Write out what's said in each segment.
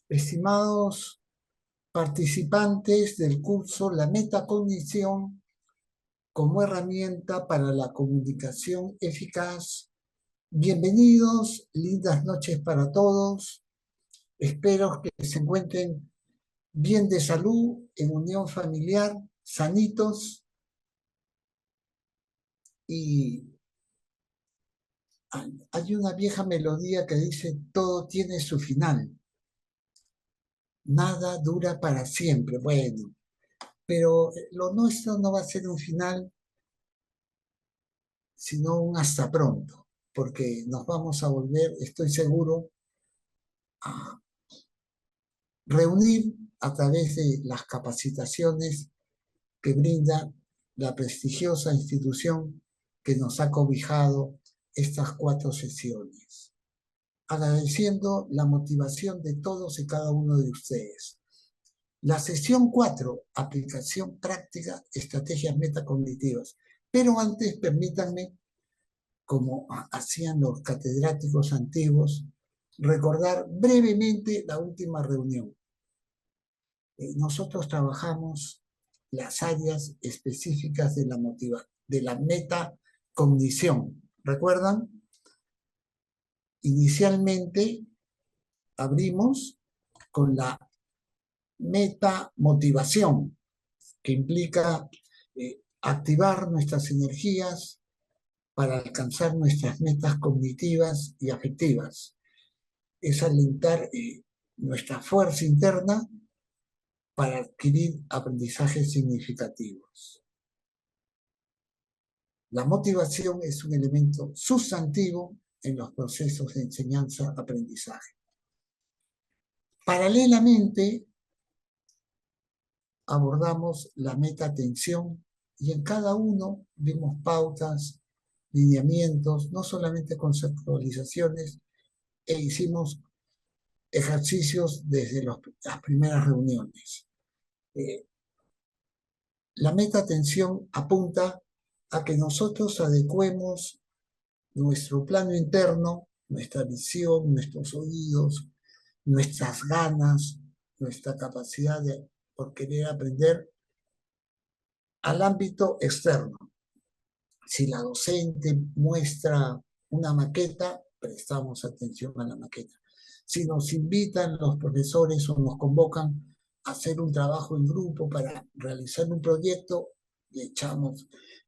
Estimados participantes del curso La Metacognición como herramienta para la comunicación eficaz, bienvenidos, lindas noches para todos. Espero que se encuentren bien de salud, en unión familiar, sanitos. Y hay una vieja melodía que dice, todo tiene su final. Nada dura para siempre. Bueno, pero lo nuestro no va a ser un final, sino un hasta pronto, porque nos vamos a volver, estoy seguro, a reunir a través de las capacitaciones que brinda la prestigiosa institución que nos ha cobijado estas 4 sesiones, agradeciendo la motivación de todos y cada uno de ustedes. La sesión 4, aplicación práctica, estrategias metacognitivas. Pero antes, permítanme, como hacían los catedráticos antiguos, recordar brevemente la última reunión. Nosotros trabajamos las áreas específicas de la metacognición. ¿Recuerdan? Inicialmente abrimos con la metamotivación, que implica activar nuestras energías para alcanzar nuestras metas cognitivas y afectivas. Es alentar nuestra fuerza interna para adquirir aprendizajes significativos. La motivación es un elemento sustantivo en los procesos de enseñanza-aprendizaje. Paralelamente, abordamos la meta-atención y en cada uno vimos pautas, lineamientos, no solamente conceptualizaciones, e hicimos ejercicios desde las primeras reuniones. La meta-atención apunta a que nosotros adecuemos nuestro plano interno, nuestra visión, nuestros oídos, nuestras ganas, nuestra capacidad por querer aprender al ámbito externo. Si la docente muestra una maqueta, prestamos atención a la maqueta. Si nos invitan los profesores o nos convocan a hacer un trabajo en grupo para realizar un proyecto,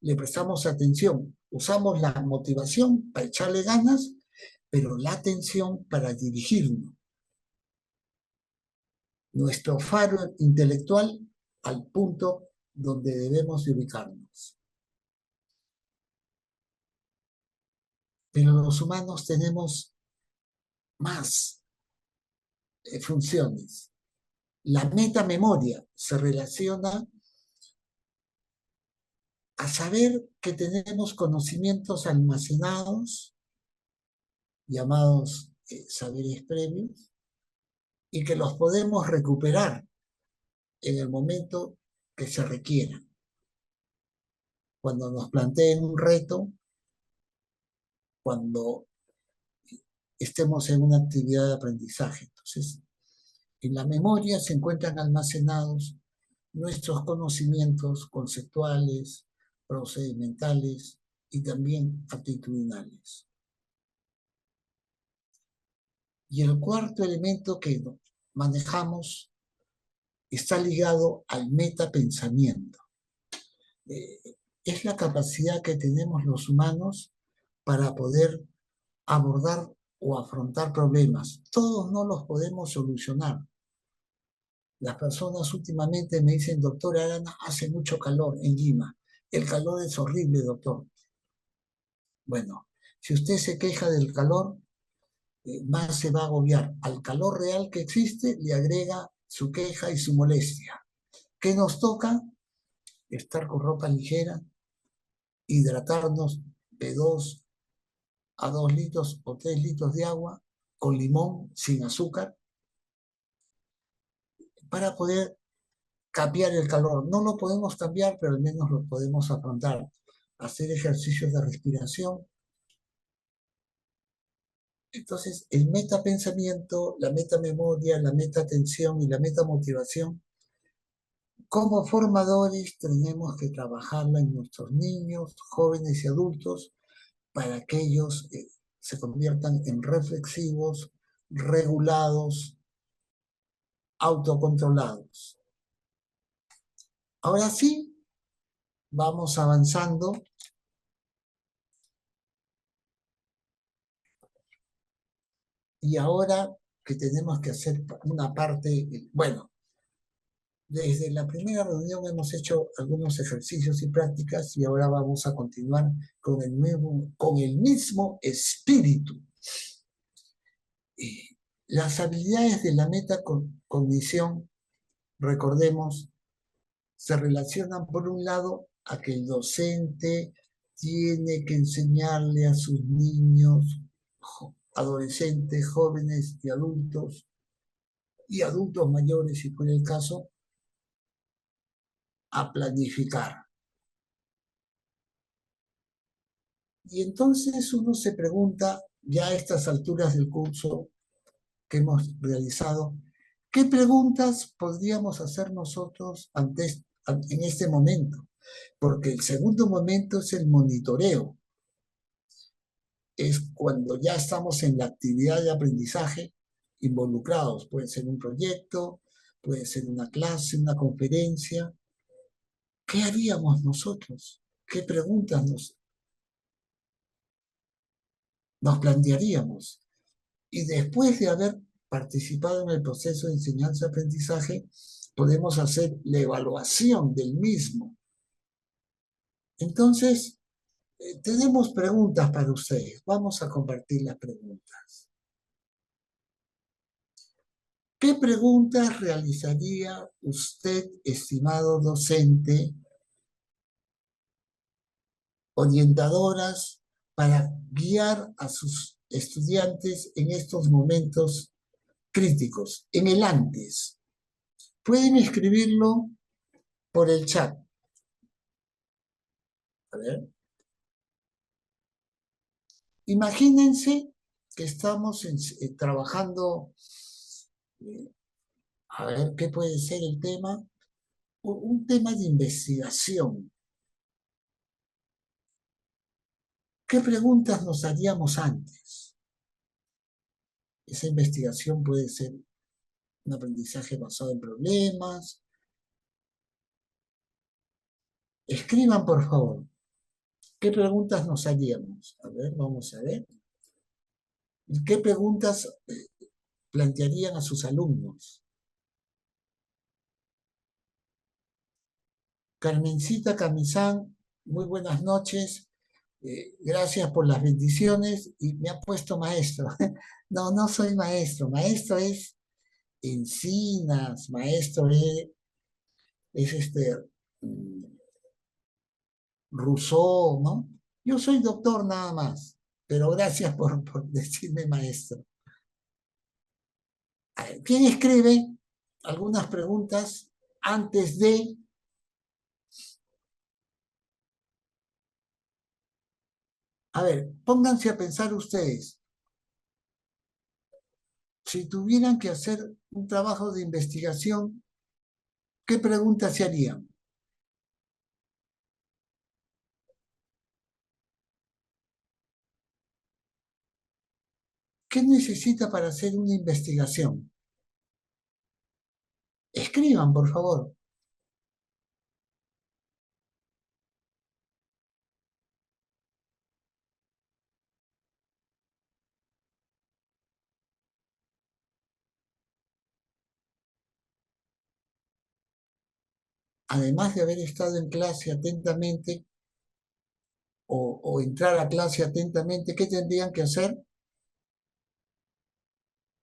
le prestamos atención. Usamos la motivación para echarle ganas, pero la atención para dirigirnos. Nuestro faro intelectual al punto donde debemos ubicarnos. Pero los humanos tenemos más funciones. La metamemoria se relaciona a saber que tenemos conocimientos almacenados, llamados saberes previos, y que los podemos recuperar en el momento que se requiera. Cuando nos planteen un reto, cuando estemos en una actividad de aprendizaje. Entonces, en la memoria se encuentran almacenados nuestros conocimientos conceptuales, procedimentales y también actitudinales. Y el cuarto elemento que manejamos está ligado al metapensamiento. Es la capacidad que tenemos los humanos para poder abordar o afrontar problemas. Todos no los podemos solucionar. Las personas últimamente me dicen, doctor Arana, hace mucho calor en Lima. El calor es horrible, doctor. Bueno, si usted se queja del calor, más se va a agobiar. Al calor real que existe le agrega su queja y su molestia. ¿Qué nos toca? Estar con ropa ligera, hidratarnos de 2 a 2 litros o 3 litros de agua con limón, sin azúcar, para poder cambiar el calor. No lo podemos cambiar, pero al menos lo podemos afrontar. Hacer ejercicios de respiración, Entonces, el metapensamiento, la metamemoria, la metaatención y la metamotivación, como formadores tenemos que trabajarla en nuestros niños, jóvenes y adultos para que ellos se conviertan en reflexivos, regulados, autocontrolados. Ahora sí, vamos avanzando. Y ahora que tenemos que hacer una parte, bueno, desde la primera reunión hemos hecho algunos ejercicios y prácticas y ahora vamos a continuar con el mismo espíritu. Las habilidades de la metacognición, recordemos, se relacionan por un lado a que el docente tiene que enseñarle a sus niños, adolescentes, jóvenes y adultos mayores, si fuera el caso, a planificar. Y entonces uno se pregunta, ya a estas alturas del curso que hemos realizado, ¿qué preguntas podríamos hacer nosotros en este momento? Porque el segundo momento es el monitoreo. Es cuando ya estamos en la actividad de aprendizaje involucrados. Puede ser un proyecto, puede ser una clase, una conferencia. ¿Qué haríamos nosotros? ¿Qué preguntas nos plantearíamos? Y después de haber participado en el proceso de enseñanza-aprendizaje, podemos hacer la evaluación del mismo. Entonces, tenemos preguntas para ustedes. Vamos a compartir las preguntas. ¿Qué preguntas realizaría usted, estimado docente, orientadoras, para guiar a sus estudiantes en estos momentos críticos, en el antes? Pueden escribirlo por el chat. A ver. Imagínense que estamos trabajando, a ver qué puede ser el tema, un tema de investigación. ¿Qué preguntas nos haríamos antes? Esa investigación puede ser un aprendizaje basado en problemas. Escriban, por favor, ¿qué preguntas nos haríamos? A ver, vamos a ver. ¿Qué preguntas plantearían a sus alumnos? Carmencita Camizán, muy buenas noches. Gracias por las bendiciones y me ha puesto maestro. No, no soy maestro. Maestro es Encinas, maestro es Rousseau, ¿no? Yo soy doctor nada más, pero gracias por decirme maestro. ¿Quién escribe algunas preguntas antes de? A ver, pónganse a pensar ustedes. Si tuvieran que hacer un trabajo de investigación, ¿qué preguntas se harían? ¿Qué necesita para hacer una investigación? Escriban, por favor. Además de haber estado en clase atentamente o entrar a clase atentamente, ¿qué tendrían que hacer?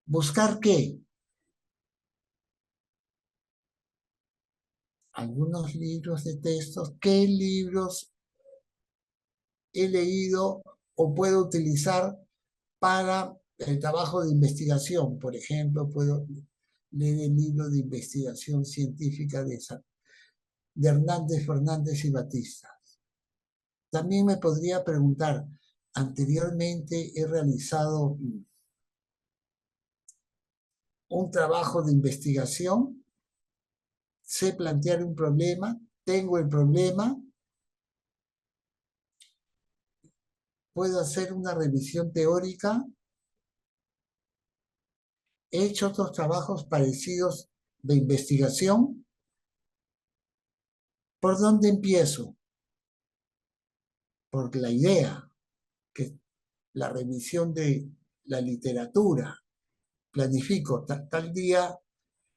¿Buscar qué? Algunos libros de textos. ¿Qué libros he leído o puedo utilizar para el trabajo de investigación? Por ejemplo, puedo leer el libro de investigación científica de Hernández, Fernández y Batista. También me podría preguntar, anteriormente he realizado un trabajo de investigación, sé plantear un problema, tengo el problema, puedo hacer una revisión teórica, he hecho otros trabajos parecidos de investigación. ¿Por dónde empiezo? Por la idea, que la revisión de la literatura. Planifico, tal día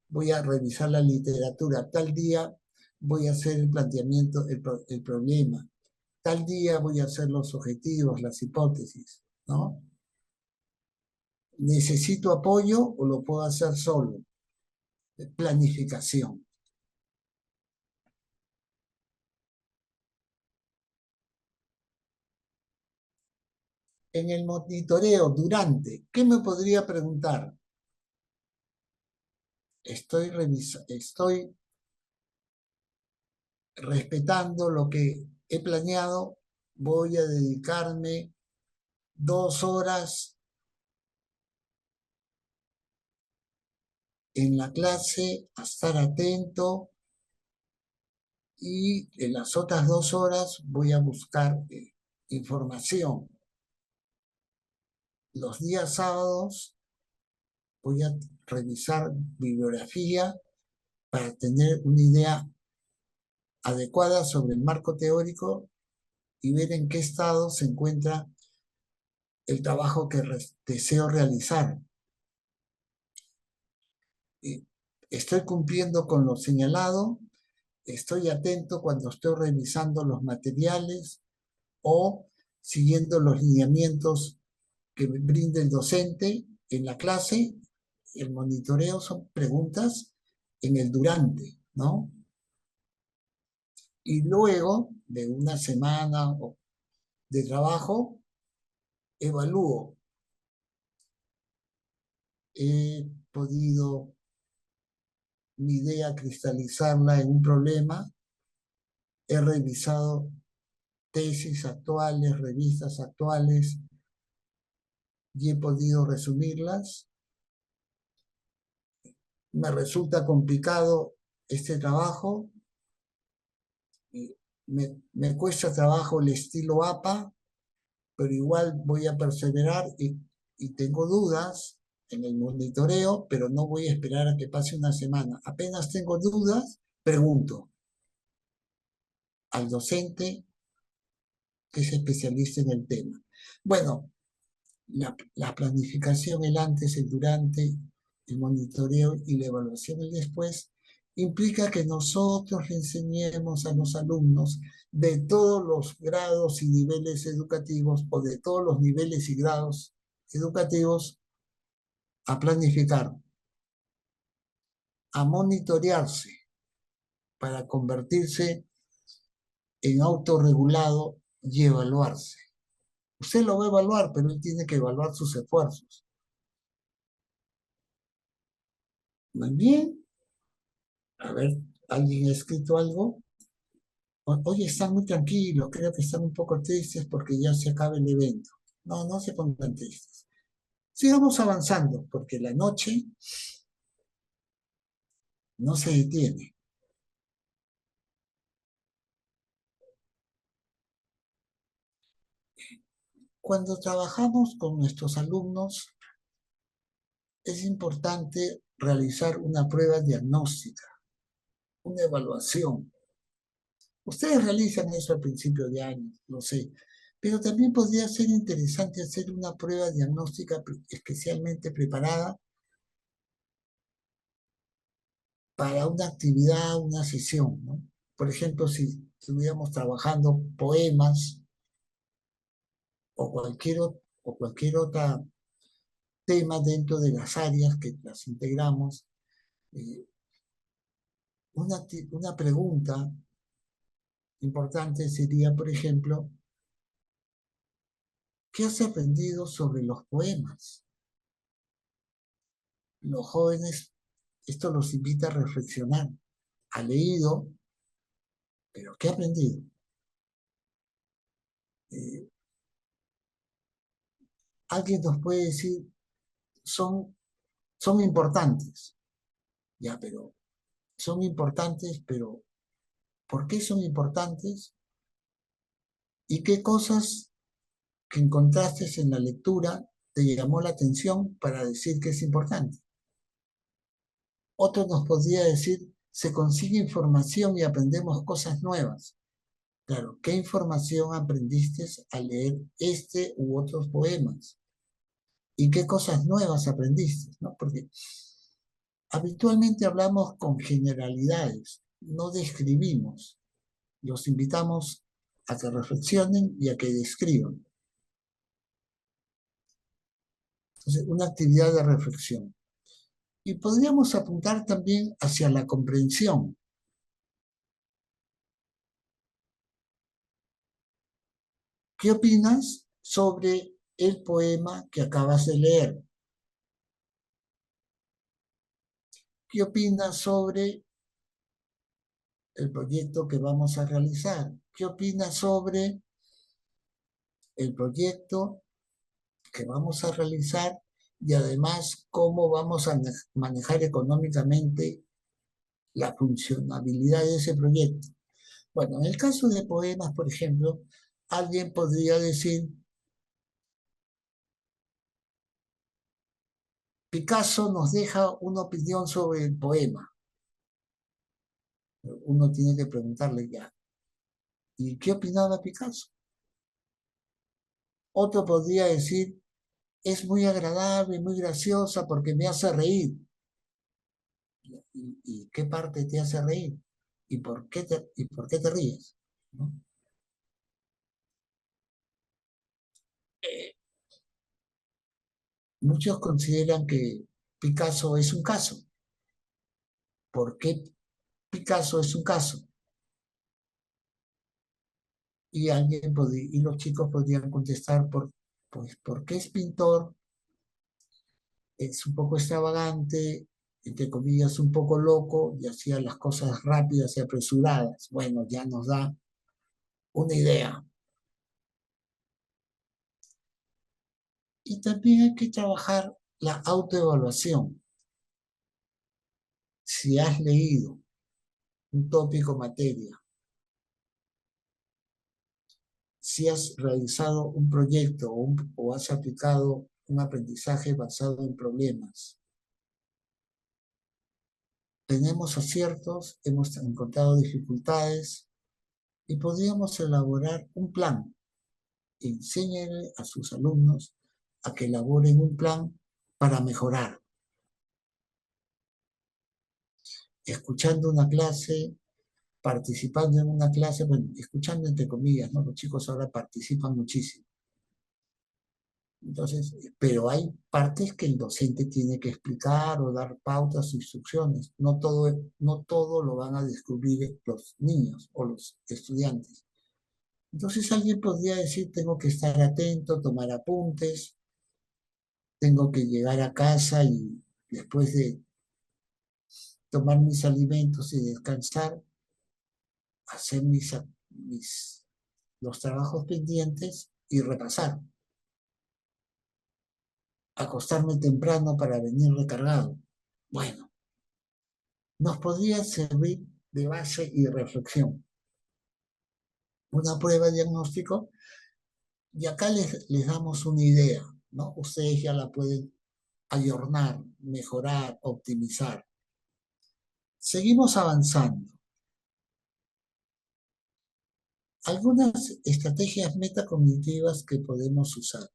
voy a revisar la literatura, tal día voy a hacer el planteamiento, el problema, tal día voy a hacer los objetivos, las hipótesis, ¿no? ¿Necesito apoyo o lo puedo hacer solo? Planificación. En el monitoreo, durante, ¿qué me podría preguntar? Estoy respetando lo que he planeado, voy a dedicarme 2 horas en la clase a estar atento y en las otras 2 horas voy a buscar información. Los días sábados voy a revisar bibliografía para tener una idea adecuada sobre el marco teórico y ver en qué estado se encuentra el trabajo que deseo realizar. Estoy cumpliendo con lo señalado, estoy atento cuando estoy revisando los materiales o siguiendo los lineamientos que me brinde el docente en la clase. El monitoreo son preguntas en el durante, ¿no? Y luego de una semana de trabajo, evalúo. He podido mi idea cristalizarla en un problema, he revisado tesis actuales, revistas actuales, y he podido resumirlas. Me resulta complicado este trabajo, me cuesta trabajo el estilo APA, pero igual voy a perseverar y tengo dudas en el monitoreo, pero no voy a esperar a que pase una semana. Apenas tengo dudas, pregunto al docente que es especialista en el tema. Bueno, la planificación, el antes, el durante, el monitoreo y la evaluación el después, implica que nosotros le enseñemos a los alumnos de todos los grados y niveles educativos o de todos los niveles y grados educativos a planificar, a monitorearse para convertirse en autorregulado y evaluarse. Usted lo va a evaluar, pero él tiene que evaluar sus esfuerzos. Muy bien. A ver, ¿alguien ha escrito algo? Hoy están muy tranquilos, creo que están un poco tristes porque ya se acaba el evento. No, no se pongan tristes. Sigamos avanzando, porque la noche no se detiene. Cuando trabajamos con nuestros alumnos, es importante realizar una prueba diagnóstica, una evaluación. Ustedes realizan eso al principio de año, lo sé, pero también podría ser interesante hacer una prueba diagnóstica especialmente preparada para una actividad, una sesión, ¿no? Por ejemplo, si estuviéramos trabajando poemas o cualquier otro tema dentro de las áreas que las integramos, eh, una pregunta importante sería, por ejemplo, ¿qué has aprendido sobre los poemas? Los jóvenes, esto los invita a reflexionar. Ha leído, pero ¿qué ha aprendido? Eh, Alguien nos puede decir, son son importantes. Ya, pero son importantes, pero ¿por qué son importantes? ¿Y qué cosas que encontraste en la lectura te llamó la atención para decir que es importante? Otro nos podría decir, se consigue información y aprendemos cosas nuevas. Claro, ¿qué información aprendiste al leer este u otros poemas? ¿Y qué cosas nuevas aprendiste? ¿No? Porque habitualmente hablamos con generalidades, no describimos. Los invitamos a que reflexionen y a que describan. Entonces, una actividad de reflexión. Y podríamos apuntar también hacia la comprensión. ¿Qué opinas sobre el poema que acabas de leer? ¿Qué opinas sobre el proyecto que vamos a realizar? ¿Qué opinas sobre el proyecto que vamos a realizar y además cómo vamos a manejar económicamente la funcionabilidad de ese proyecto? Bueno, en el caso de poemas, por ejemplo, alguien podría decir, Picasso nos deja una opinión sobre el poema. Uno tiene que preguntarle ya, ¿y qué opinaba Picasso? Otro podría decir, es muy agradable, muy graciosa porque me hace reír. ¿Y qué parte te hace reír? ¿Y por qué te ríes? ¿No? Eh, Muchos consideran que Picasso es un caso. ¿Por qué Picasso es un caso? Y los chicos podrían contestar pues, porque es pintor, es un poco extravagante, entre comillas, un poco loco y hacía las cosas rápidas y apresuradas. Bueno, ya nos da una idea. Y también hay que trabajar la autoevaluación. Si has leído un tópico materia, si has realizado un proyecto o has aplicado un aprendizaje basado en problemas, tenemos aciertos, hemos encontrado dificultades y podríamos elaborar un plan. Enséñenle a sus alumnos a que elaboren un plan para mejorar. Escuchando una clase, participando en una clase, bueno, escuchando entre comillas, ¿no? Los chicos ahora participan muchísimo. Entonces, pero hay partes que el docente tiene que explicar o dar pautas o instrucciones. No todo lo van a descubrir los niños o los estudiantes. Entonces alguien podría decir, tengo que estar atento, tomar apuntes, tengo que llegar a casa y después de tomar mis alimentos y descansar, hacer los trabajos pendientes y repasar. Acostarme temprano para venir recargado. Bueno, nos podría servir de base y reflexión. Una prueba de diagnóstico y acá les damos una idea, ¿no? Ustedes ya la pueden ayornar, mejorar, optimizar. Seguimos avanzando. Algunas estrategias metacognitivas que podemos usar.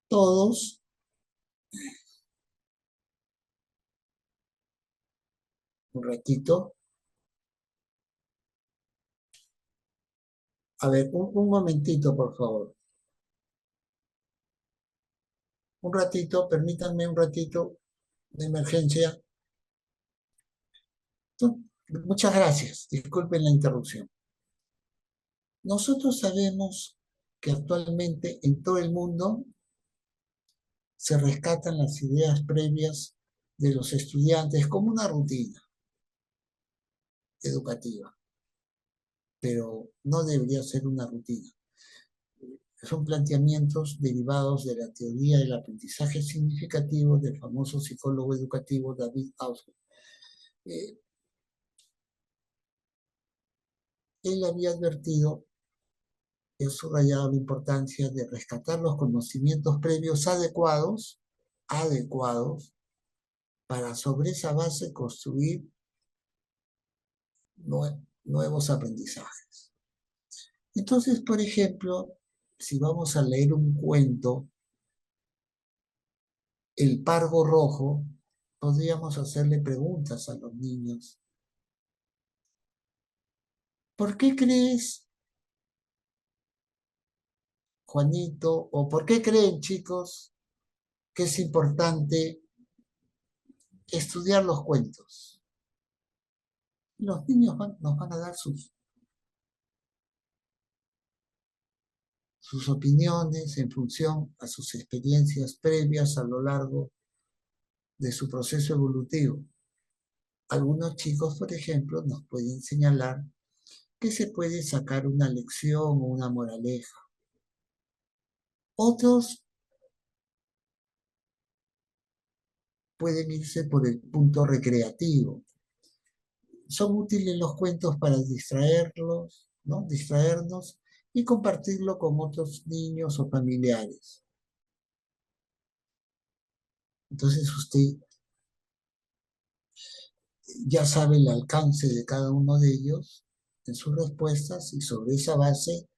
Todos, un ratito, a ver, un momentito, por favor. Un ratito, permítanme un ratito de emergencia. Muchas gracias, disculpen la interrupción. Nosotros sabemos que actualmente en todo el mundo se rescatan las ideas previas de los estudiantes como una rutina educativa, pero no debería ser una rutina. Son planteamientos derivados de la teoría del aprendizaje significativo del famoso psicólogo educativo David Ausubel. Él había advertido, he subrayado la importancia de rescatar los conocimientos previos adecuados, para sobre esa base construir nuevos aprendizajes. Entonces, por ejemplo, si vamos a leer un cuento, El Pargo Rojo, podríamos hacerle preguntas a los niños. ¿Por qué crees, Juanito, o por qué creen, chicos, que es importante estudiar los cuentos? Los niños nos van a dar sus opiniones en función a sus experiencias previas a lo largo de su proceso evolutivo. Algunos chicos, por ejemplo, nos pueden señalar que se puede sacar una lección o una moraleja. Otros pueden irse por el punto recreativo. Son útiles los cuentos para distraerlos, ¿no? Distraernos y compartirlo con otros niños o familiares. Entonces usted ya sabe el alcance de cada uno de ellos en sus respuestas y sobre esa base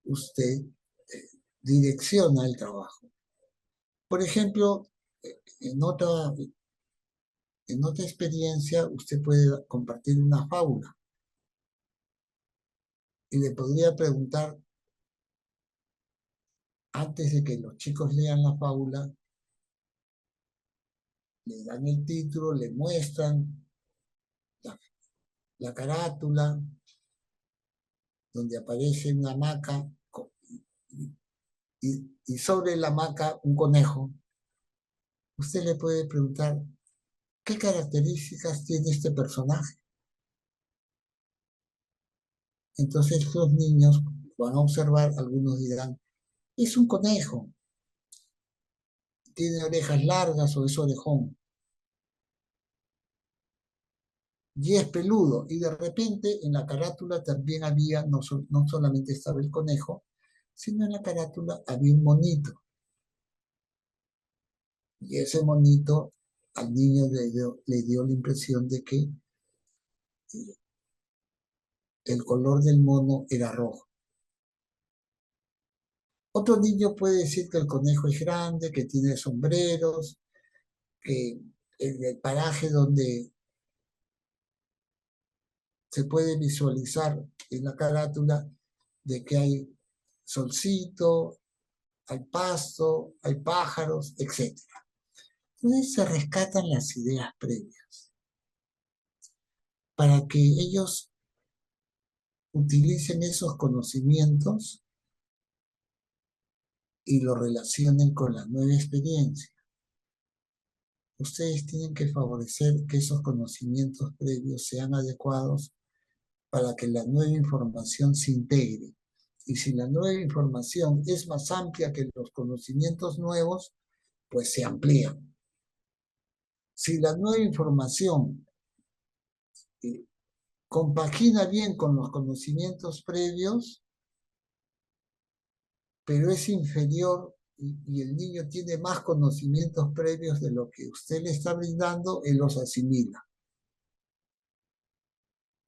usted direcciona el trabajo. Por ejemplo, en otra experiencia usted puede compartir una fábula y le podría preguntar, antes de que los chicos lean la fábula, le dan el título, le muestran la carátula, donde aparece una hamaca y sobre la hamaca un conejo. Usted le puede preguntar, ¿qué características tiene este personaje? Entonces los niños van a observar, algunos dirán, es un conejo, tiene orejas largas o es orejón, y es peludo. Y de repente en la carátula también había, no solamente estaba el conejo, sino en la carátula había un monito. Y ese monito al niño le dio la impresión de que el color del mono era rojo. Otro niño puede decir que el conejo es grande, que tiene sombreros, que en el paraje donde se puede visualizar en la carátula de que hay solcito, hay pasto, hay pájaros, etc. Entonces se rescatan las ideas previas para que ellos utilicen esos conocimientos y lo relacionen con la nueva experiencia. Ustedes tienen que favorecer que esos conocimientos previos sean adecuados para que la nueva información se integre. Y si la nueva información es más amplia que los conocimientos nuevos, pues se amplían. Si la nueva información compagina bien con los conocimientos previos, pero es inferior y el niño tiene más conocimientos previos de lo que usted le está brindando, él los asimila.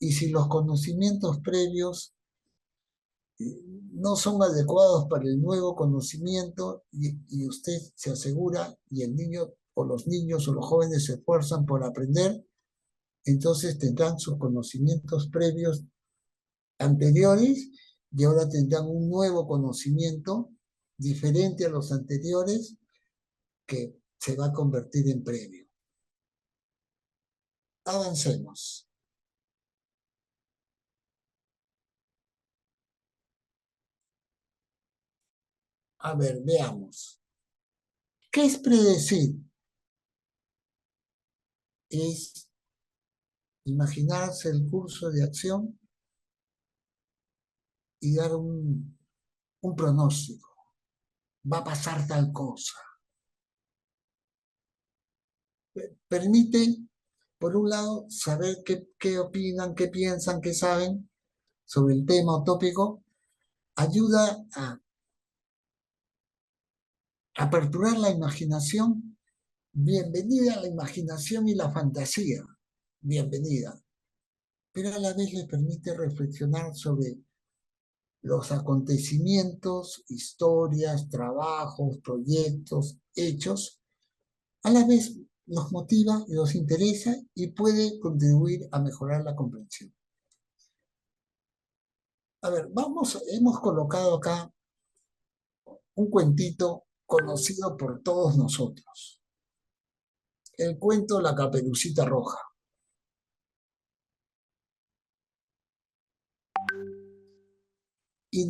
Y si los conocimientos previos no son adecuados para el nuevo conocimiento y usted se asegura y el niño o los niños o los jóvenes se esfuerzan por aprender, entonces tendrán sus conocimientos previos anteriores y ahora tendrán un nuevo conocimiento diferente a los anteriores que se va a convertir en previo. Avancemos. A ver, veamos. ¿Qué es predecir? Es imaginarse el curso de acción y dar un un pronóstico. Va a pasar tal cosa. Permite, por un lado, saber qué opinan, qué piensan, qué saben sobre el tema o tópico. Ayuda a aperturar la imaginación. Bienvenida a la imaginación y la fantasía. Bienvenida. Pero a la vez le permite reflexionar sobre los acontecimientos, historias, trabajos, proyectos, hechos. A la vez los motiva, los interesa y puede contribuir a mejorar la comprensión. A ver, hemos colocado acá un cuentito conocido por todos nosotros. El cuento La Caperucita Roja. Y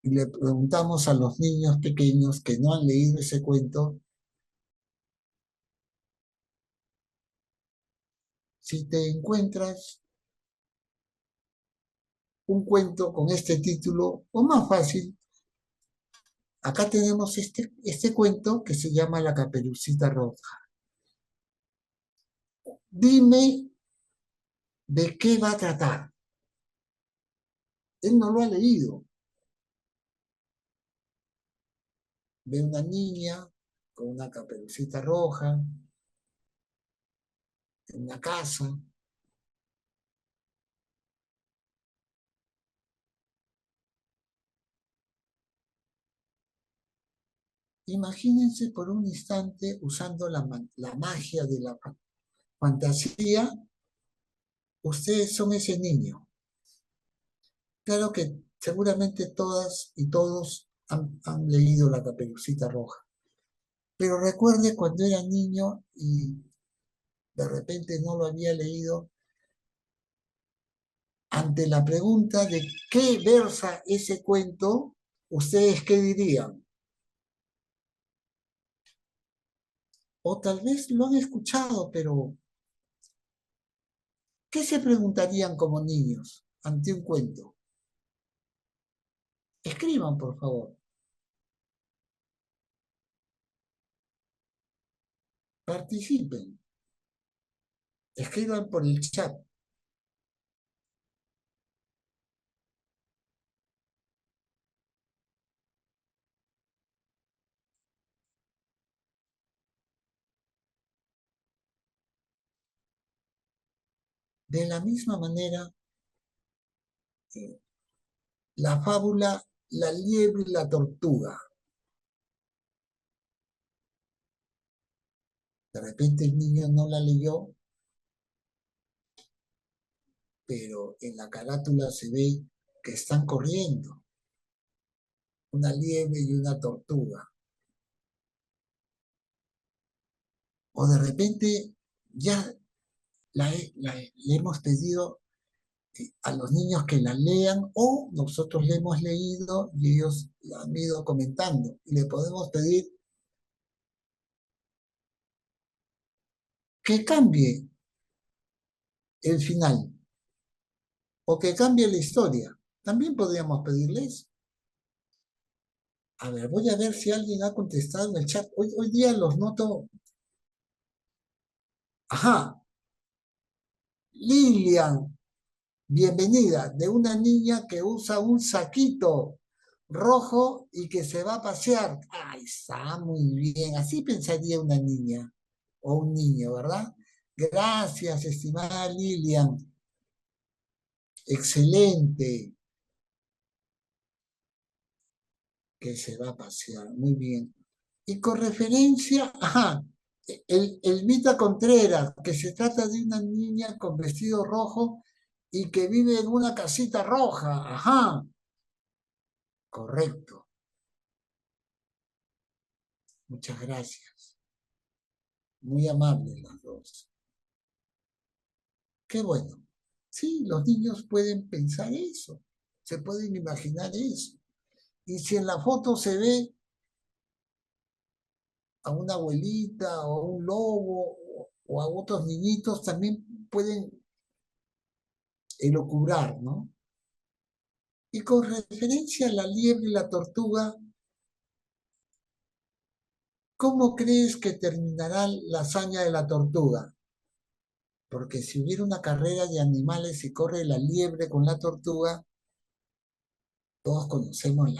le preguntamos a los niños pequeños que no han leído ese cuento si te encuentras un cuento con este título, o más fácil, acá tenemos este cuento que se llama La Caperucita Roja. Dime de qué va a tratar. Él no lo ha leído. Ve una niña con una caperucita roja en una casa. Imagínense por un instante, usando la magia de la fantasía, ustedes son ese niño. Claro que seguramente todas y todos han leído La Caperucita Roja. Pero recuerde cuando era niño y de repente no lo había leído, ante la pregunta de qué versa ese cuento, ¿ustedes qué dirían? O tal vez lo han escuchado, pero ¿qué se preguntarían como niños ante un cuento? Escriban, por favor. Participen. Escriban por el chat. De la misma manera, eh, la fábula La liebre y la tortuga. De repente el niño no la leyó, pero en la carátula se ve que están corriendo una liebre y una tortuga. O de repente ya le hemos pedido a los niños que la lean o nosotros le hemos leído y ellos la han ido comentando. Y le podemos pedir que cambie el final o que cambie la historia. También podríamos pedirles. A ver, voy a ver si alguien ha contestado en el chat. Hoy día los noto. Ajá, Lilian, bienvenida, de una niña que usa un saquito rojo y que se va a pasear. Ay, está muy bien. Así pensaría una niña o un niño, ¿verdad? Gracias, estimada Lilian. Excelente que se va a pasear. Muy bien. Y con referencia, ajá, Elvita Contreras, que se trata de una niña con vestido rojo y que vive en una casita roja. Ajá, correcto. Muchas gracias. Muy amables las dos. Qué bueno. Sí, los niños pueden pensar eso, se pueden imaginar eso. Y si en la foto se ve a una abuelita o a un lobo o a otros niñitos, también pueden elucubrar, ¿no? Y con referencia a la liebre y la tortuga, ¿cómo crees que terminará la hazaña de la tortuga? Porque si hubiera una carrera de animales y corre la liebre con la tortuga, todos conocemos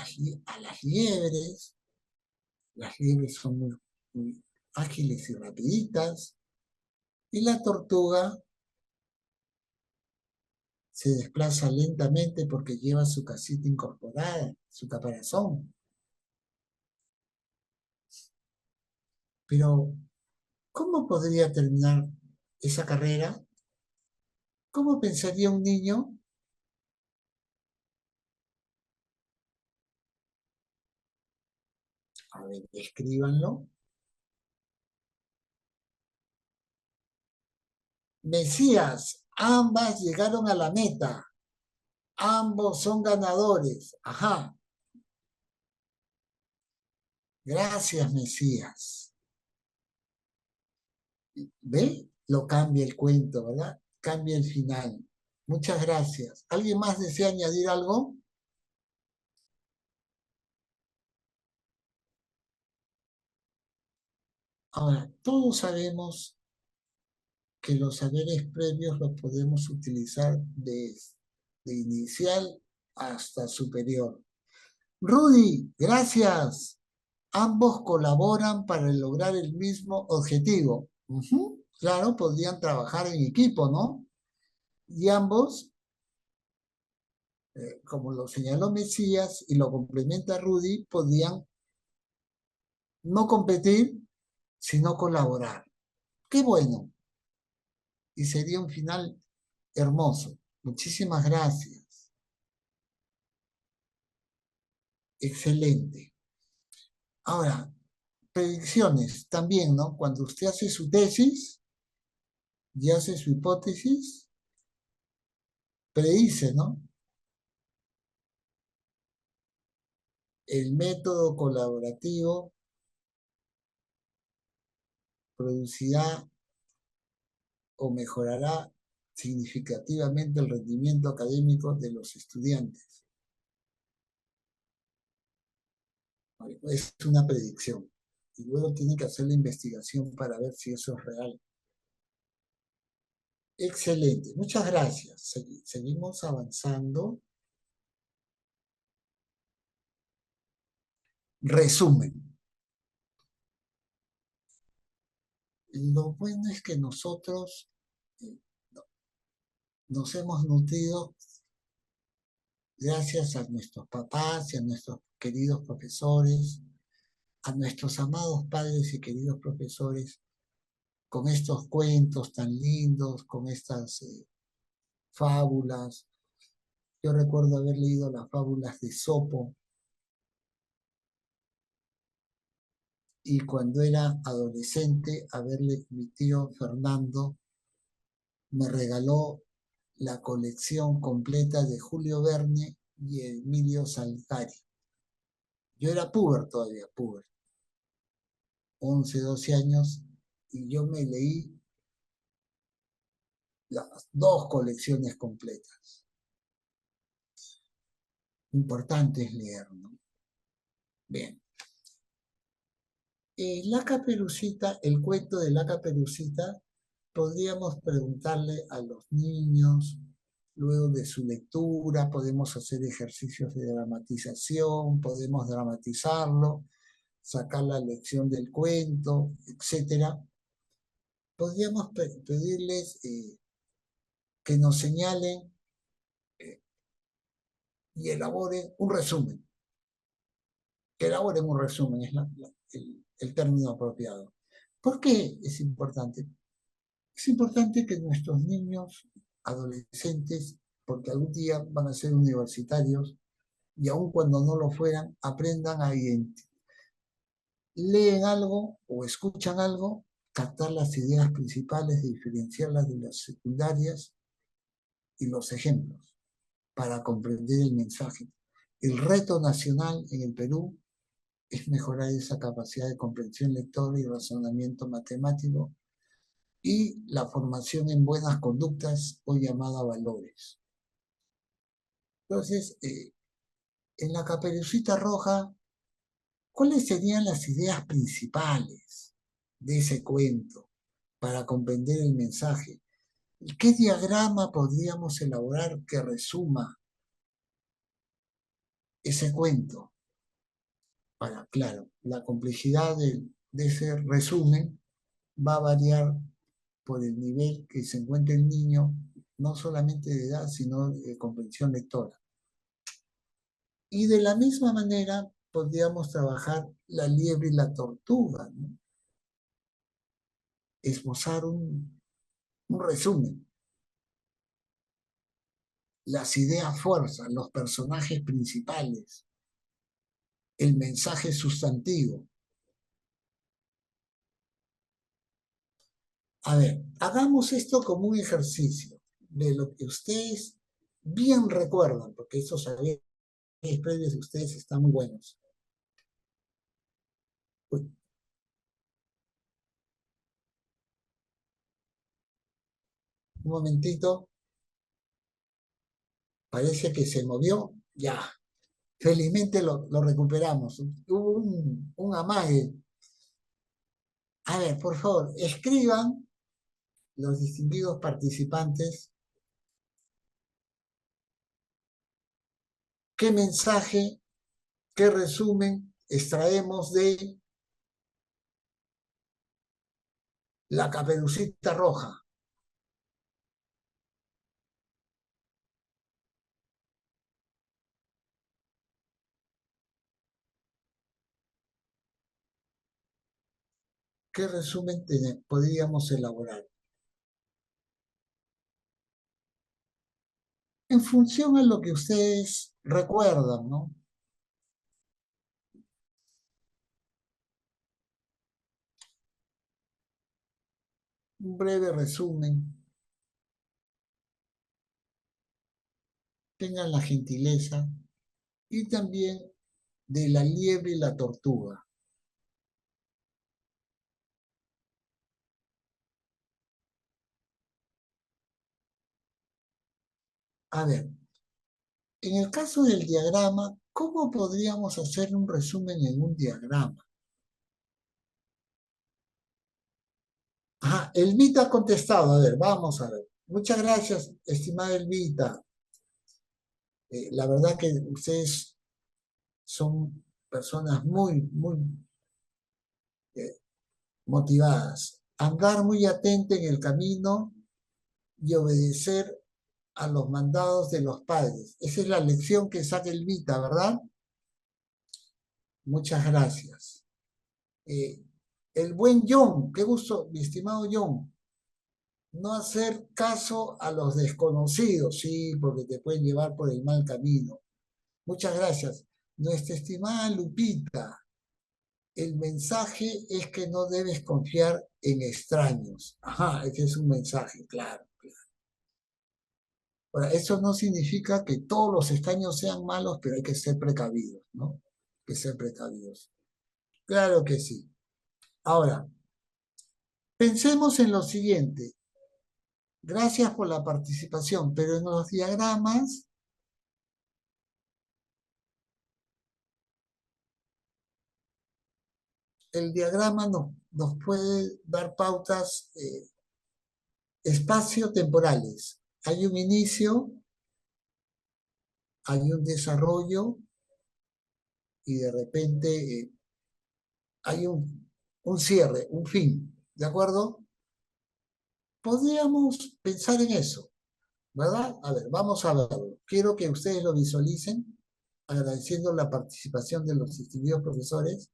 a las liebres son muy ágiles y rapiditas, y la tortuga se desplaza lentamente porque lleva su casita incorporada, su caparazón. Pero, ¿cómo podría terminar esa carrera? ¿Cómo pensaría un niño? A ver, escríbanlo. Mesías, ambas llegaron a la meta. Ambos son ganadores. Ajá. Gracias, Mesías. ¿Ve? Lo cambia el cuento, ¿verdad? Cambia el final. Muchas gracias. ¿Alguien más desea añadir algo? Ahora, todos sabemos que los saberes previos los podemos utilizar de inicial hasta superior. Rudy, gracias. Ambos colaboran para lograr el mismo objetivo. Claro, podrían trabajar en equipo, ¿no? Y ambos, como lo señaló Mesías y lo complementa Rudy, podían no competir, sino colaborar. Qué bueno. Y sería un final hermoso. Muchísimas gracias. Excelente. Ahora, predicciones también, ¿no? Cuando usted hace su tesis y hace su hipótesis, predice, ¿no? El método colaborativo producirá o mejorará significativamente el rendimiento académico de los estudiantes. Es una predicción. Y luego tiene que hacer la investigación para ver si eso es real. Excelente, muchas gracias. Seguimos avanzando. Resumen. Lo bueno es que nosotros eh, nos hemos nutrido gracias a nuestros papás y a nuestros queridos profesores, a nuestros amados padres y queridos profesores, con estos cuentos tan lindos, con estas fábulas. Yo recuerdo haber leído las fábulas de Sopo y cuando era adolescente, mi tío Fernando me regaló la colección completa de Julio Verne y Emilio Salgari. Yo era todavía, 11, 12 años, y yo me leí las dos colecciones completas. Importante es leer, ¿no? Bien. La Caperucita, el cuento de la Caperucita, podríamos preguntarle a los niños, luego de su lectura, podemos hacer ejercicios de dramatización, podemos dramatizarlo, sacar la lección del cuento, etcétera. Podríamos pedirles que nos señalen y elaboren un resumen. Que elaboren un resumen, es el término apropiado. ¿Por qué es importante? Es importante que nuestros niños, adolescentes, porque algún día van a ser universitarios, y aun cuando no lo fueran, aprendan a identificar. Leen algo o escuchan algo, captar las ideas principales, diferenciarlas de las secundarias y los ejemplos para comprender el mensaje. El reto nacional en el Perú es mejorar esa capacidad de comprensión lectora y razonamiento matemático y la formación en buenas conductas o llamada valores. Entonces, en la Caperucita Roja, ¿cuáles serían las ideas principales de ese cuento para comprender el mensaje? ¿Y qué diagrama podríamos elaborar que resuma ese cuento? Para, claro, la complejidad de ese resumen va a variar por el nivel que se encuentre el niño, no solamente de edad, sino de comprensión lectora. Y de la misma manera podríamos trabajar la liebre y la tortuga, ¿no? Esbozar un resumen, las ideas fuerzas, los personajes principales, el mensaje sustantivo. A ver, hagamos esto como un ejercicio de lo que ustedes bien recuerdan, porque esos saberes previos de ustedes están muy buenos. Uy, un momentito, parece que se movió, ya, felizmente lo recuperamos. Hubo un amague. A ver, por favor, escriban los distinguidos participantes qué mensaje, qué resumen extraemos de la Caperucita Roja. ¿Qué resumen podríamos elaborar? En función a lo que ustedes recuerdan, ¿no? Un breve resumen. Tengan la gentileza. Y también de la liebre y la tortuga. A ver, en el caso del diagrama, ¿cómo podríamos hacer un resumen en un diagrama? Ajá, Elvita ha contestado. A ver, vamos a ver. Muchas gracias, estimada Elvita. La verdad que ustedes son personas muy eh, motivadas. Andar muy atento en el camino y obedecer a los mandados de los padres. Esa es la lección que saca Elvita, ¿verdad? Muchas gracias. Eh, el buen John, qué gusto, mi estimado John. No hacer caso a los desconocidos, sí, porque te pueden llevar por el mal camino. Muchas gracias. Nuestra estimada Lupita, el mensaje es que no debes confiar en extraños. Ajá, ese es un mensaje, claro, claro. Ahora, eso no significa que todos los extraños sean malos, pero hay que ser precavidos, ¿no? Hay que ser precavidos. Claro que sí. Ahora, pensemos en lo siguiente. Gracias por la participación, pero en los diagramas, el diagrama nos puede dar pautas espacio-temporales. Hay un inicio, hay un desarrollo y de repente hay un cierre, un fin, ¿de acuerdo? Podríamos pensar en eso, ¿verdad? A ver, vamos a verlo. Quiero que ustedes lo visualicen, agradeciendo la participación de los distinguidos profesores.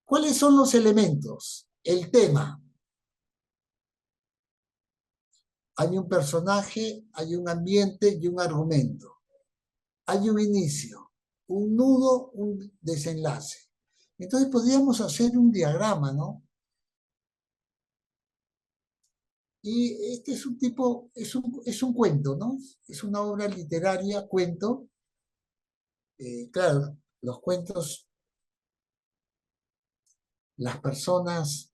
¿Cuáles son los elementos? El tema. Hay un personaje, hay un ambiente y un argumento. Hay un inicio, un nudo, un desenlace. Entonces podríamos hacer un diagrama, ¿no? Y este es un tipo, es un cuento, ¿no? Es una obra literaria, cuento. Claro, los cuentos, las personas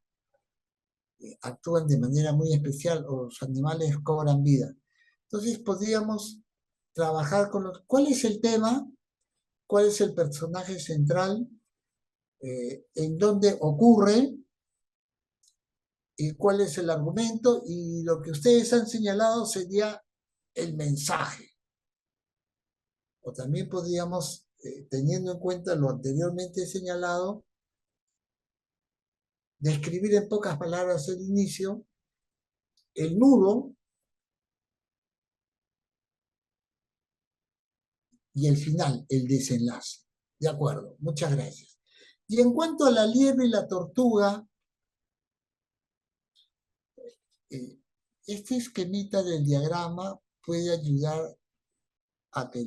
actúan de manera muy especial o los animales cobran vida. Entonces podríamos trabajar con los... ¿Cuál es el tema? cuál es el personaje central, en dónde ocurre y cuál es el argumento, y lo que ustedes han señalado sería el mensaje. O también podríamos, teniendo en cuenta lo anteriormente señalado, describir en pocas palabras el inicio, el nudo y el final, el desenlace. De acuerdo, muchas gracias. Y en cuanto a la liebre y la tortuga, este esquemita del diagrama puede ayudar a que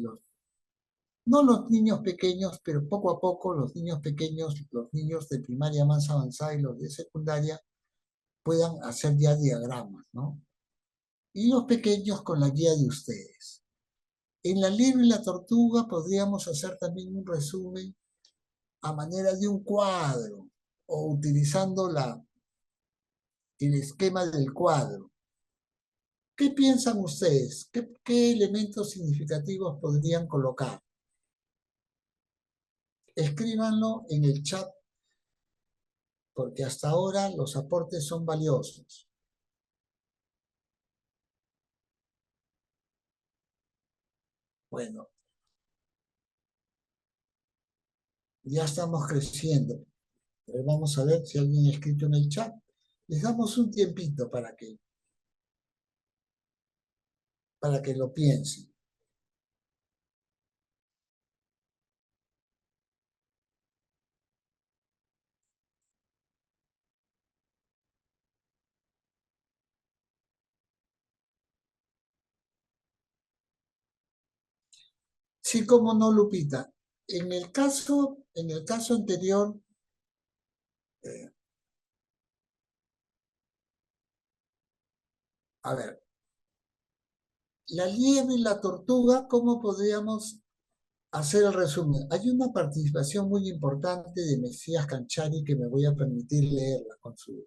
no los niños pequeños, pero poco a poco los niños pequeños, los niños de primaria más avanzada y los de secundaria, puedan hacer ya diagramas, ¿no? Y los pequeños con la guía de ustedes. En la liebre y la tortuga podríamos hacer también un resumen a manera de un cuadro o utilizando el esquema del cuadro. ¿Qué piensan ustedes? ¿Qué elementos significativos podrían colocar? Escríbanlo en el chat, porque hasta ahora los aportes son valiosos. Bueno, ya estamos creciendo. Pero vamos a ver si alguien ha escrito en el chat. Les damos un tiempito para que lo piensen. Sí, cómo no, Lupita. En el caso anterior, eh, a ver, la liebre y la tortuga, ¿cómo podríamos hacer el resumen? Hay una participación muy importante de Mesías Canchari que me voy a permitir leerla con su...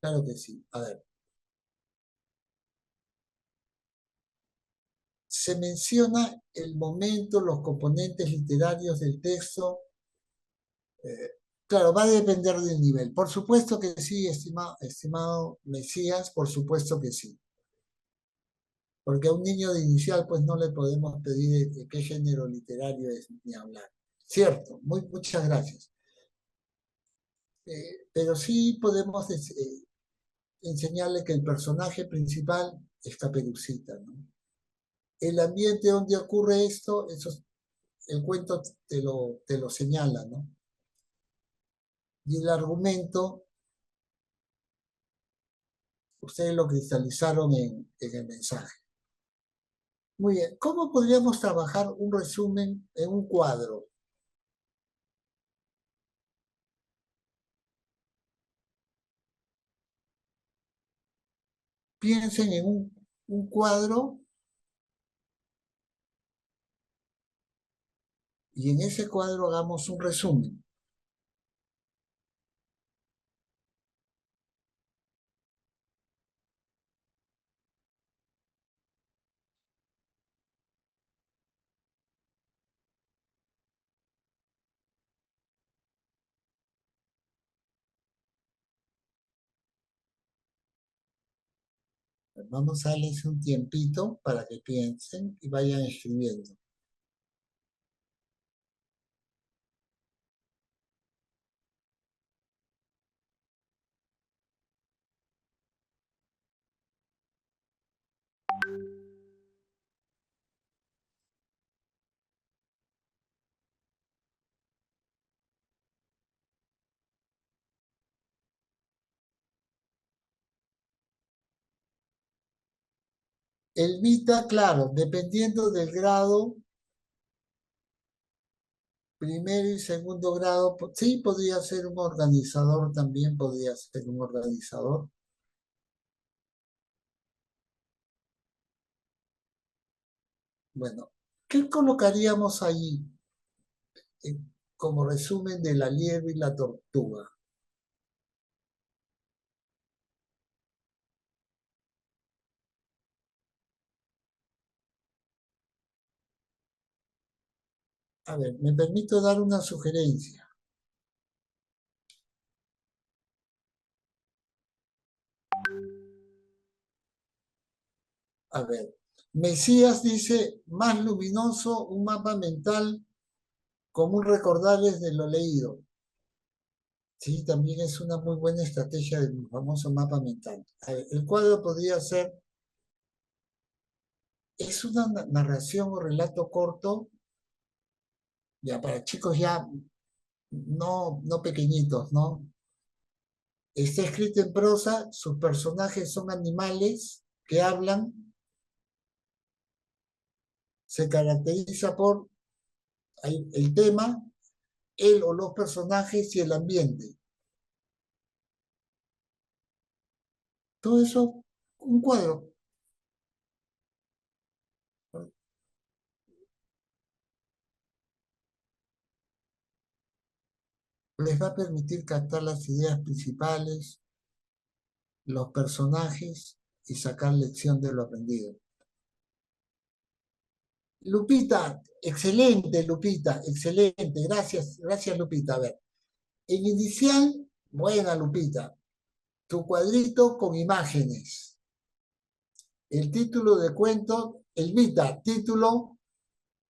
Claro que sí. A ver, se menciona el momento, los componentes literarios del texto. Claro, va a depender del nivel. Por supuesto que sí, estimado Mesías, por supuesto que sí. Porque a un niño de inicial, pues no le podemos pedir de qué género literario es ni hablar. Cierto, muchas gracias. Pero sí podemos enseñarle que el personaje principal es Caperucita, ¿no? El ambiente donde ocurre esto, el cuento te lo señala, ¿no? Y el argumento, ustedes lo cristalizaron en el mensaje. Muy bien, ¿cómo podríamos trabajar un resumen en un cuadro? Piensen en un cuadro y en ese cuadro hagamos un resumen. Vamos a darles un tiempito para que piensen y vayan escribiendo. El Vita, claro, dependiendo del grado, primero y segundo grado, sí podría ser un organizador, también podría ser un organizador. Bueno, ¿qué colocaríamos ahí como resumen de la liebre y la tortuga? A ver, me permito dar una sugerencia. A ver, Mesías dice, más luminoso, un mapa mental común recordarles de lo leído. Sí, también es una muy buena estrategia del famoso mapa mental. A ver, el cuadro podría ser, es una narración o relato corto, ya para chicos ya no pequeñitos, ¿no? Está escrito en prosa, sus personajes son animales que hablan, se caracteriza por el tema, él o los personajes y el ambiente. Todo eso, un cuadro. Les va a permitir captar las ideas principales, los personajes y sacar lección de lo aprendido. Lupita, excelente, Lupita, excelente. Gracias, gracias, Lupita. A ver, en inicial, buena, Lupita. Tu cuadrito con imágenes. El título de cuento, el Vita, título,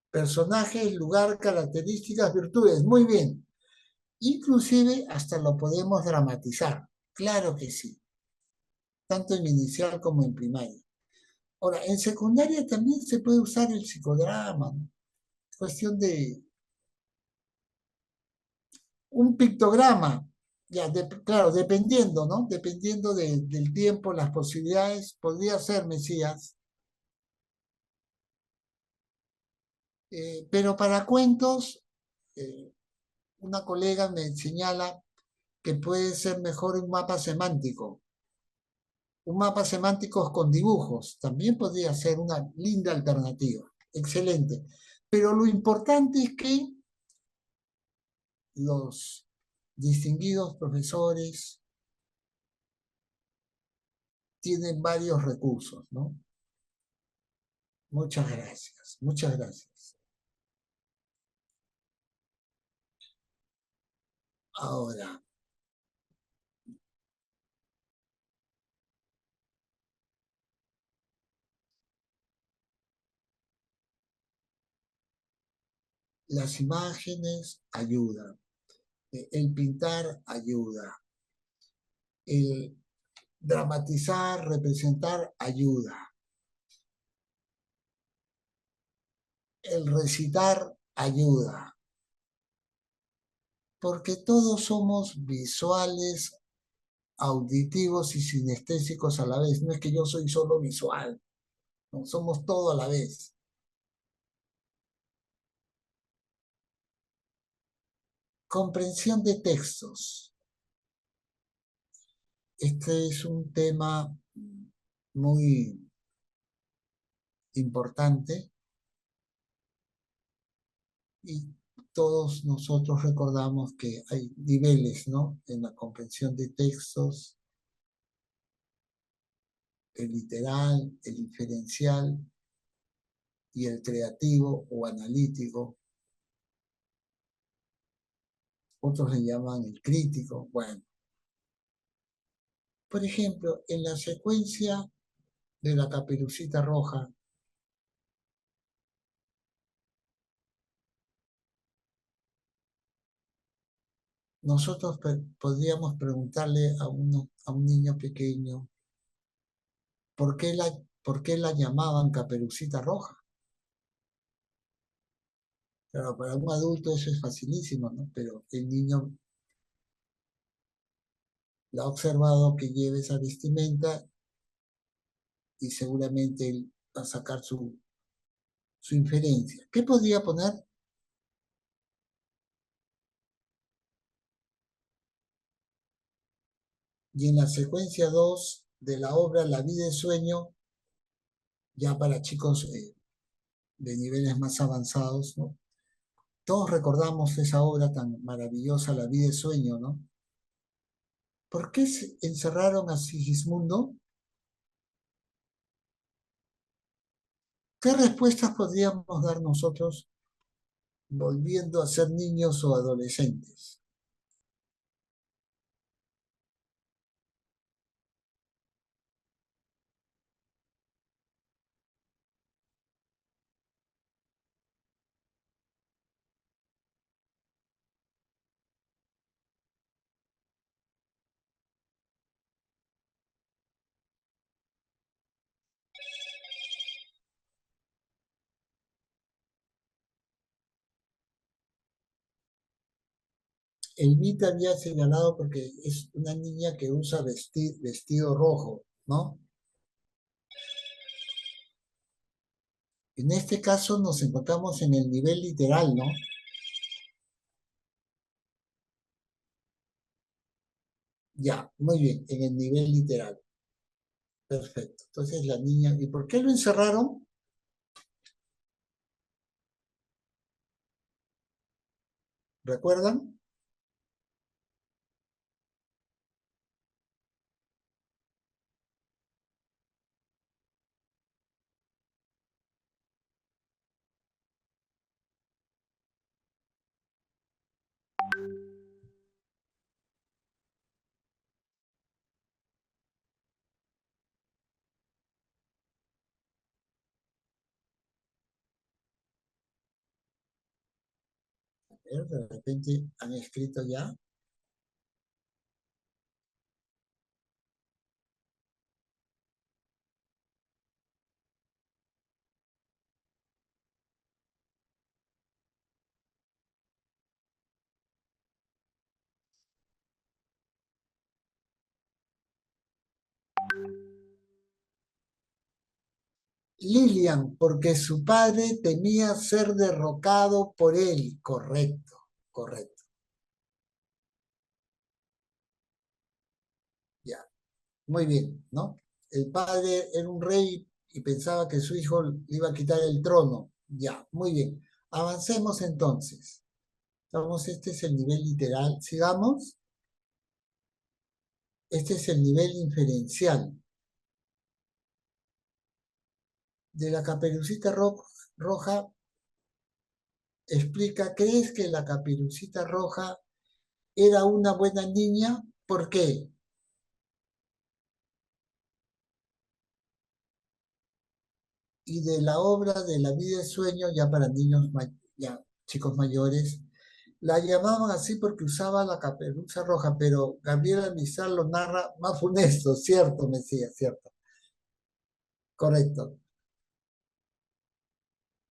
personajes, lugar, características, virtudes. Muy bien. Inclusive hasta lo podemos dramatizar. Claro que sí. Tanto en inicial como en primaria. Ahora, en secundaria también se puede usar el psicodrama, ¿no? Cuestión de un pictograma, ya, claro, dependiendo, ¿no? Dependiendo del tiempo, las posibilidades, podría ser Mesías. Pero para cuentos, eh, una colega me señala que puede ser mejor un mapa semántico. Un mapa semántico con dibujos también podría ser una linda alternativa. Excelente. Pero lo importante es que los distinguidos profesores tienen varios recursos, ¿no? Muchas gracias, muchas gracias. Ahora, las imágenes ayudan, el pintar ayuda, el dramatizar, representar ayuda, el recitar ayuda, porque todos somos visuales, auditivos y sinestésicos a la vez. No es que yo soy solo visual, no, somos todo a la vez. Comprensión de textos. Este es un tema muy importante y todos nosotros recordamos que hay niveles, ¿no? En la comprensión de textos, el literal, el inferencial y el creativo o analítico. Otros le llaman el crítico. Bueno, por ejemplo, en la secuencia de la Caperucita Roja, nosotros podríamos preguntarle a un niño pequeño por qué la llamaban Caperucita Roja. Claro, para un adulto eso es facilísimo, ¿no? Pero el niño la ha observado que lleva esa vestimenta y seguramente él va a sacar su inferencia. ¿Qué podría poner? Y en la secuencia 2 de la obra La vida es sueño, ya para chicos de niveles más avanzados, ¿no? Todos recordamos esa obra tan maravillosa, La vida es sueño, ¿no? ¿Por qué se encerraron a Sigismundo? ¿Qué respuestas podríamos dar nosotros volviendo a ser niños o adolescentes. Elvita había señalado porque es una niña que usa vestido rojo, ¿no? En este caso nos encontramos en el nivel literal, ¿no? Ya, muy bien, en el nivel literal. Perfecto. Entonces la niña, ¿y por qué lo encerraron? ¿Recuerdan? A ver, de repente han escrito ya. Lilian, porque su padre temía ser derrocado por él. Correcto, correcto. Ya, muy bien, ¿no? El padre era un rey y pensaba que su hijo le iba a quitar el trono. Ya, muy bien. Avancemos entonces. Vamos, este es el nivel literal. Sigamos. Este es el nivel inferencial. De la Caperucita Roja explica, ¿crees que la Caperucita Roja era una buena niña? ¿Por qué? Y de la obra de La vida es sueño, ya para niños, ya chicos mayores, la llamaban así porque usaba la caperuza roja, pero Gabriela Mistral lo narra más funesto, cierto, Mesías, cierto. Correcto.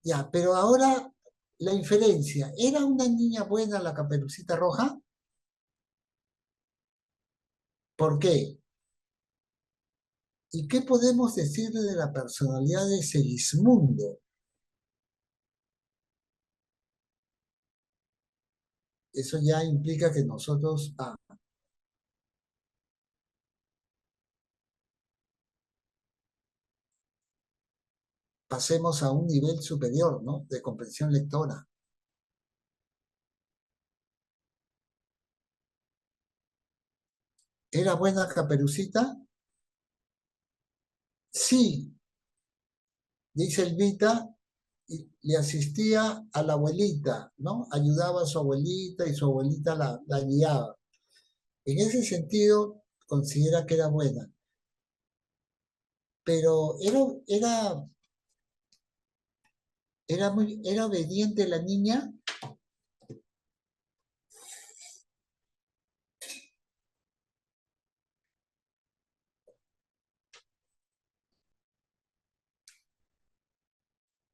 Ya, pero ahora la inferencia, ¿era una niña buena la caperucita roja? ¿Por qué? ¿Y qué podemos decir de la personalidad de Segismundo? Eso ya implica que nosotros pasemos a un nivel superior, ¿no? De comprensión lectora. ¿Era buena Caperucita? Sí, dice Elvita, y le asistía a la abuelita, ¿no? Ayudaba a su abuelita y su abuelita la guiaba. En ese sentido, considera que era buena. Pero era obediente la niña.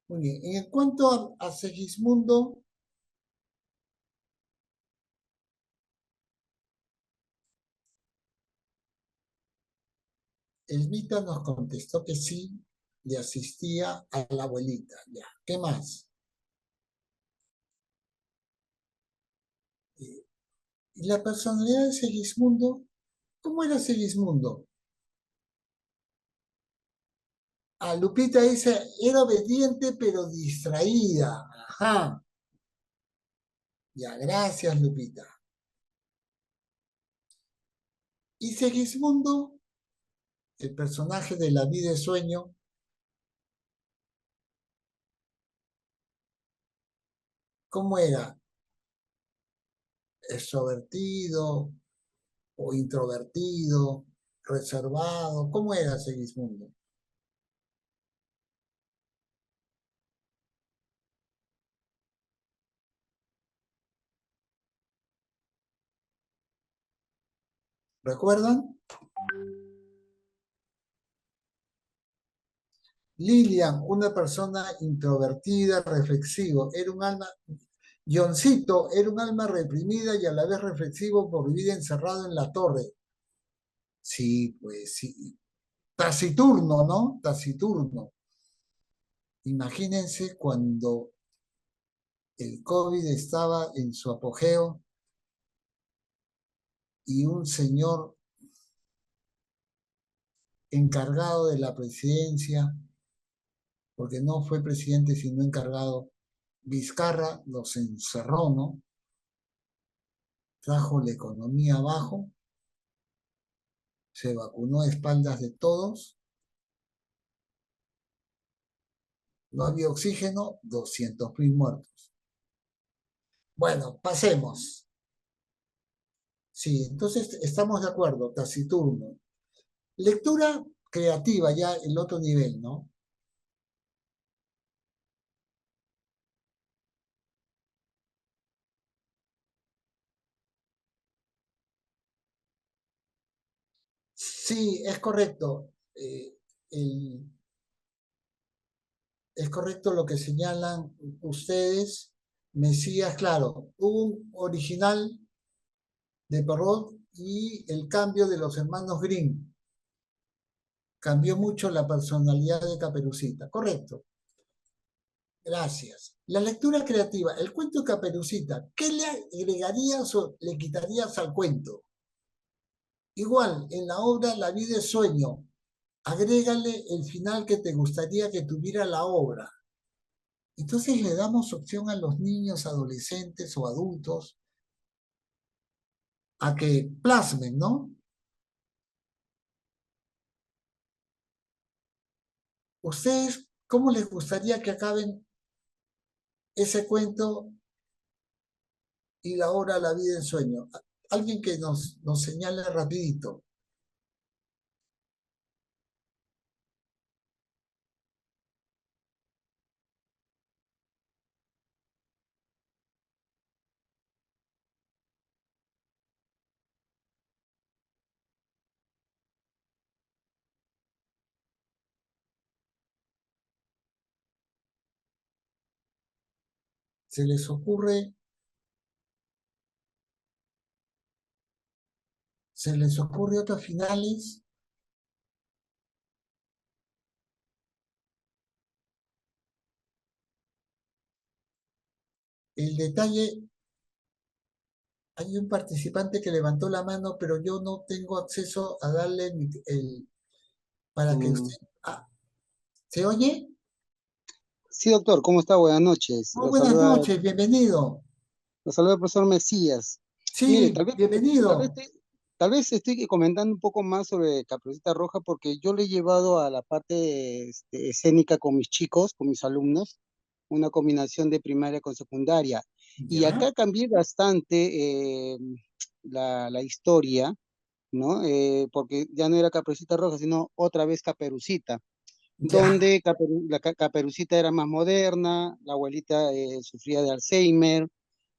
Muy bien. En cuanto a Segismundo, Elvita nos contestó que sí, le asistía a la abuelita. Ya, ¿qué más? ¿Y la personalidad de Segismundo? ¿Cómo era Segismundo? Ah, Lupita dice, era obediente pero distraída. Ajá. Ya, gracias, Lupita. Y Segismundo, el personaje de La vida de sueño, ¿Cómo era? ¿Extrovertido o introvertido? ¿Reservado? ¿Cómo era Segismundo? ¿Recuerdan? Lilian, una persona introvertida, reflexivo, era un alma, Johncito, era un alma reprimida y a la vez reflexivo por vivir encerrado en la torre. Sí, pues sí. Taciturno, ¿no? Taciturno. Imagínense cuando el COVID estaba en su apogeo y un señor encargado de la presidencia, porque no fue presidente sino encargado, Vizcarra los encerró, ¿no? Trajo la economía abajo, se vacunó a espaldas de todos, no había oxígeno, 200.000 muertos. Bueno, pasemos. Sí, entonces estamos de acuerdo, taciturno. Lectura creativa, ya el otro nivel, ¿no? Sí, es correcto. El- es correcto lo que señalan ustedes. Mesías, claro, hubo un original de Perrault y el cambio de los hermanos Grimm. Cambió mucho la personalidad de Caperucita. Correcto. Gracias. La lectura creativa, el cuento de Caperucita, ¿qué le agregarías o le quitarías al cuento? Igual, en la obra La vida es sueño, agrégale el final que te gustaría que tuviera la obra. Entonces le damos opción a los niños, adolescentes o adultos a que plasmen, ¿no? ¿Ustedes cómo les gustaría que acaben ese cuento y la obra La vida en sueño? Alguien que nos señale rapidito. ¿Se les ocurre, se les ocurre otros finales? El detalle, hay un participante que levantó la mano, pero yo no tengo acceso a darle para que Mm, usted... Ah, ¿se oye? sí, doctor, ¿cómo está? Buenas noches. Muy buenas noches, bienvenido. Lo saluda el profesor Mesías. Mire, Sí, tal vez, bienvenido. tal vez estoy comentando un poco más sobre Caperucita Roja porque yo le he llevado a la parte escénica con mis chicos, con mis alumnos, una combinación de primaria con secundaria. Y Ya, acá cambié bastante la historia, ¿no? Porque ya no era Caperucita Roja, sino otra vez Caperucita, ya, donde Caperucita era más moderna, la abuelita sufría de Alzheimer,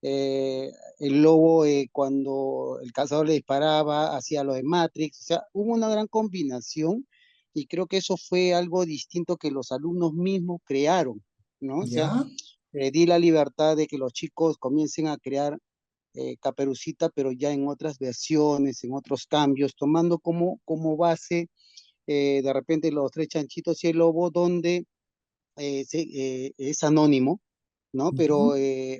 eh, el lobo cuando el cazador le disparaba hacía lo de Matrix, o sea, hubo una gran combinación y creo que eso fue algo distinto que los alumnos mismos crearon, ¿no? O sea, ya, di la libertad de que los chicos comiencen a crear Caperucita, pero ya en otras versiones, en otros cambios, tomando como base de repente los tres chanchitos y el lobo, donde es anónimo, ¿no? ujú, Pero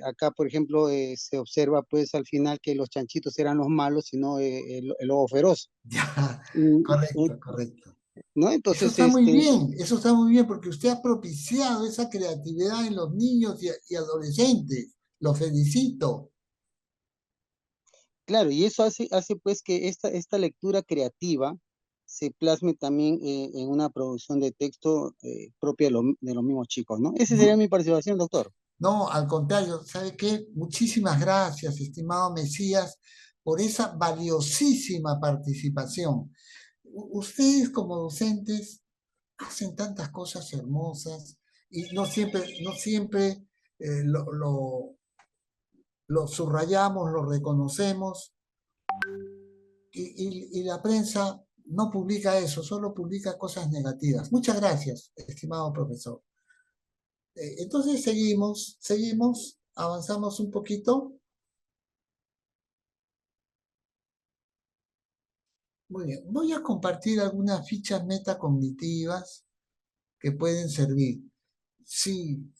acá, por ejemplo, se observa pues al final que los chanchitos eran los malos, sino el lobo feroz. ya, Y, correcto, correcto. ¿no? Eso Entonces, está muy bien, eso está muy bien porque usted ha propiciado esa creatividad en los niños y adolescentes. Lo felicito. claro, y eso hace pues que esta lectura creativa se plasme también en una producción de texto propia de los mismos chicos, ¿no? Esa sería Mu- mi participación, doctor. No, al contrario, ¿sabe qué? Muchísimas gracias, estimado Mesías, por esa valiosísima participación. Ustedes como docentes hacen tantas cosas hermosas y no siempre eh, lo, lo- lo subrayamos, lo reconocemos y la prensa no publica eso, solo publica cosas negativas. Muchas gracias, estimado profesor. Entonces seguimos, avanzamos un poquito. Muy bien, voy a compartir algunas fichas metacognitivas que pueden servir. Sí,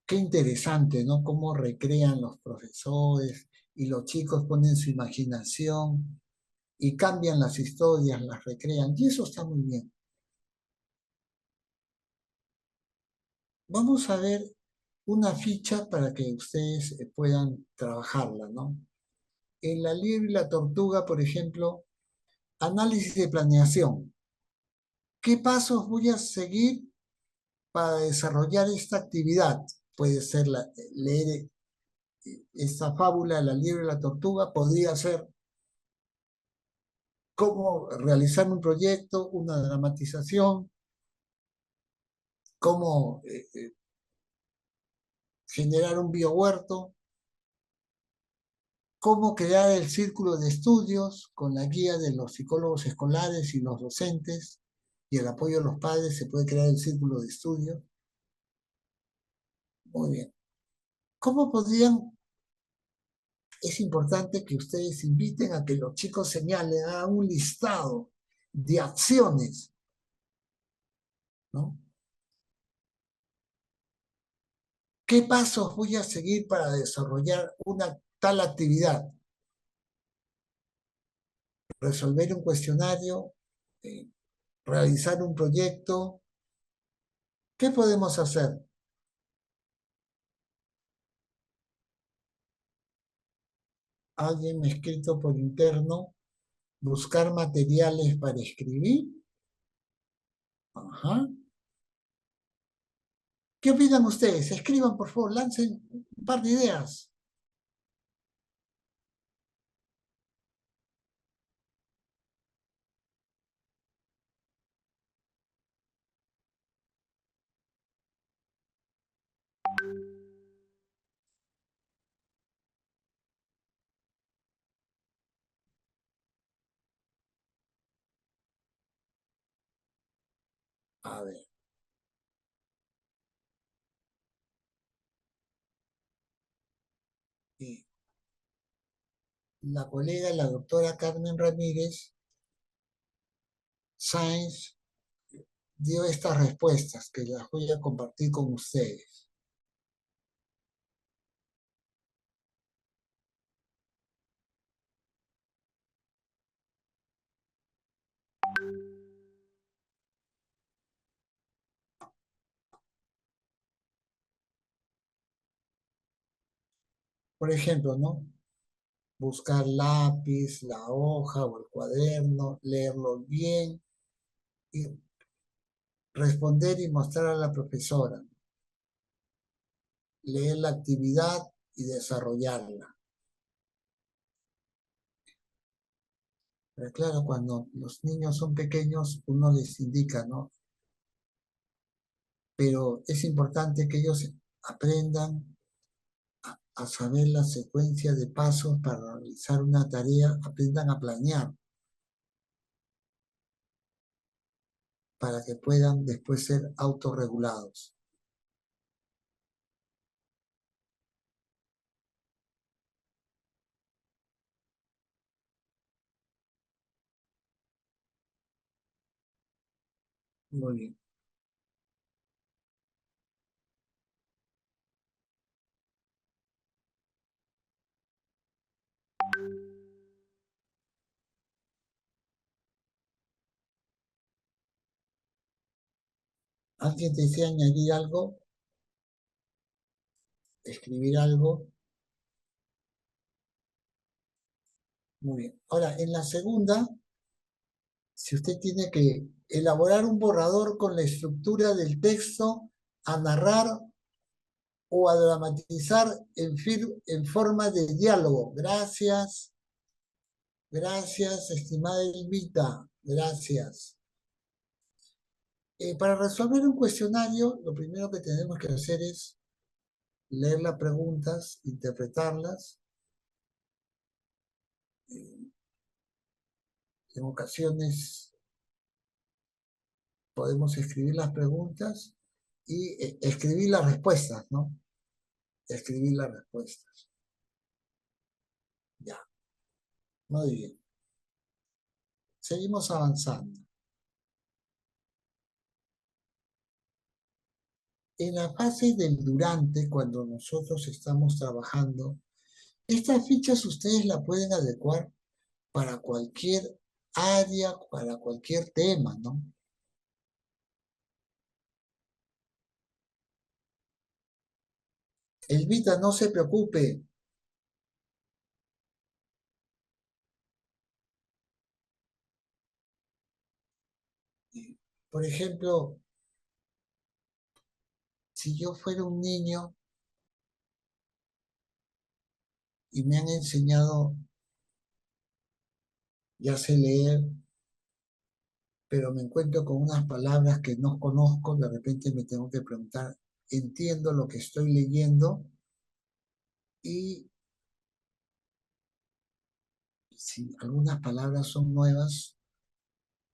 qué interesante, ¿no? Cómo recrean los profesores y los chicos ponen su imaginación y cambian las historias, las recrean, y eso está muy bien. Vamos a ver una ficha para que ustedes puedan trabajarla, ¿no? En la liebre y la tortuga, por ejemplo, análisis de planeación. ¿Qué pasos voy a seguir para desarrollar esta actividad? Puede ser leer esta fábula, La liebre y la tortuga, podría ser cómo realizar un proyecto, una dramatización, cómo generar un biohuerto, cómo crear el círculo de estudios con la guía de los psicólogos escolares y los docentes y el apoyo de los padres se puede crear el círculo de estudios. Muy bien. ¿Cómo podrían? Es importante que ustedes inviten a que los chicos señalen, hagan un listado de acciones, ¿no? ¿Qué pasos voy a seguir para desarrollar una tal actividad? Resolver un cuestionario, eh, realizar un proyecto. ¿Qué podemos hacer? Alguien me ha escrito por interno, buscar materiales para escribir. Ajá. ¿Qué opinan ustedes? Escriban, por favor, lancen un par de ideas. A ver, la colega, la doctora Carmen Ramírez Sáenz, dio estas respuestas que las voy a compartir con ustedes. Por ejemplo, ¿no? Buscar lápiz, la hoja o el cuaderno, leerlo bien y responder y mostrar a la profesora, leer la actividad y desarrollarla. Pero claro, cuando los niños son pequeños, uno les indica, ¿no? Pero es importante que ellos aprendan a saber la secuencia de pasos para realizar una tarea, aprendan a planear para que puedan después ser autorregulados. Muy bien. ¿Alguien desea añadir algo? ¿Escribir algo? Muy bien. Ahora, en la segunda, si usted tiene que elaborar un borrador con la estructura del texto, a narrar o a dramatizar en forma de diálogo. Gracias, gracias, estimada Elvita, gracias. Para resolver un cuestionario, lo primero que tenemos que hacer es leer las preguntas, interpretarlas. En ocasiones podemos escribir las preguntas y escribir las respuestas, ¿no? Escribir las respuestas. Ya, muy bien. Seguimos avanzando. En la fase del durante, cuando nosotros estamos trabajando, estas fichas ustedes la pueden adecuar para cualquier área, para cualquier tema, ¿no? Elvita, no se preocupe. Por ejemplo, si yo fuera un niño y me han enseñado, ya sé leer, pero me encuentro con unas palabras que no conozco, de repente me tengo que preguntar, entiendo lo que estoy leyendo y si algunas palabras son nuevas,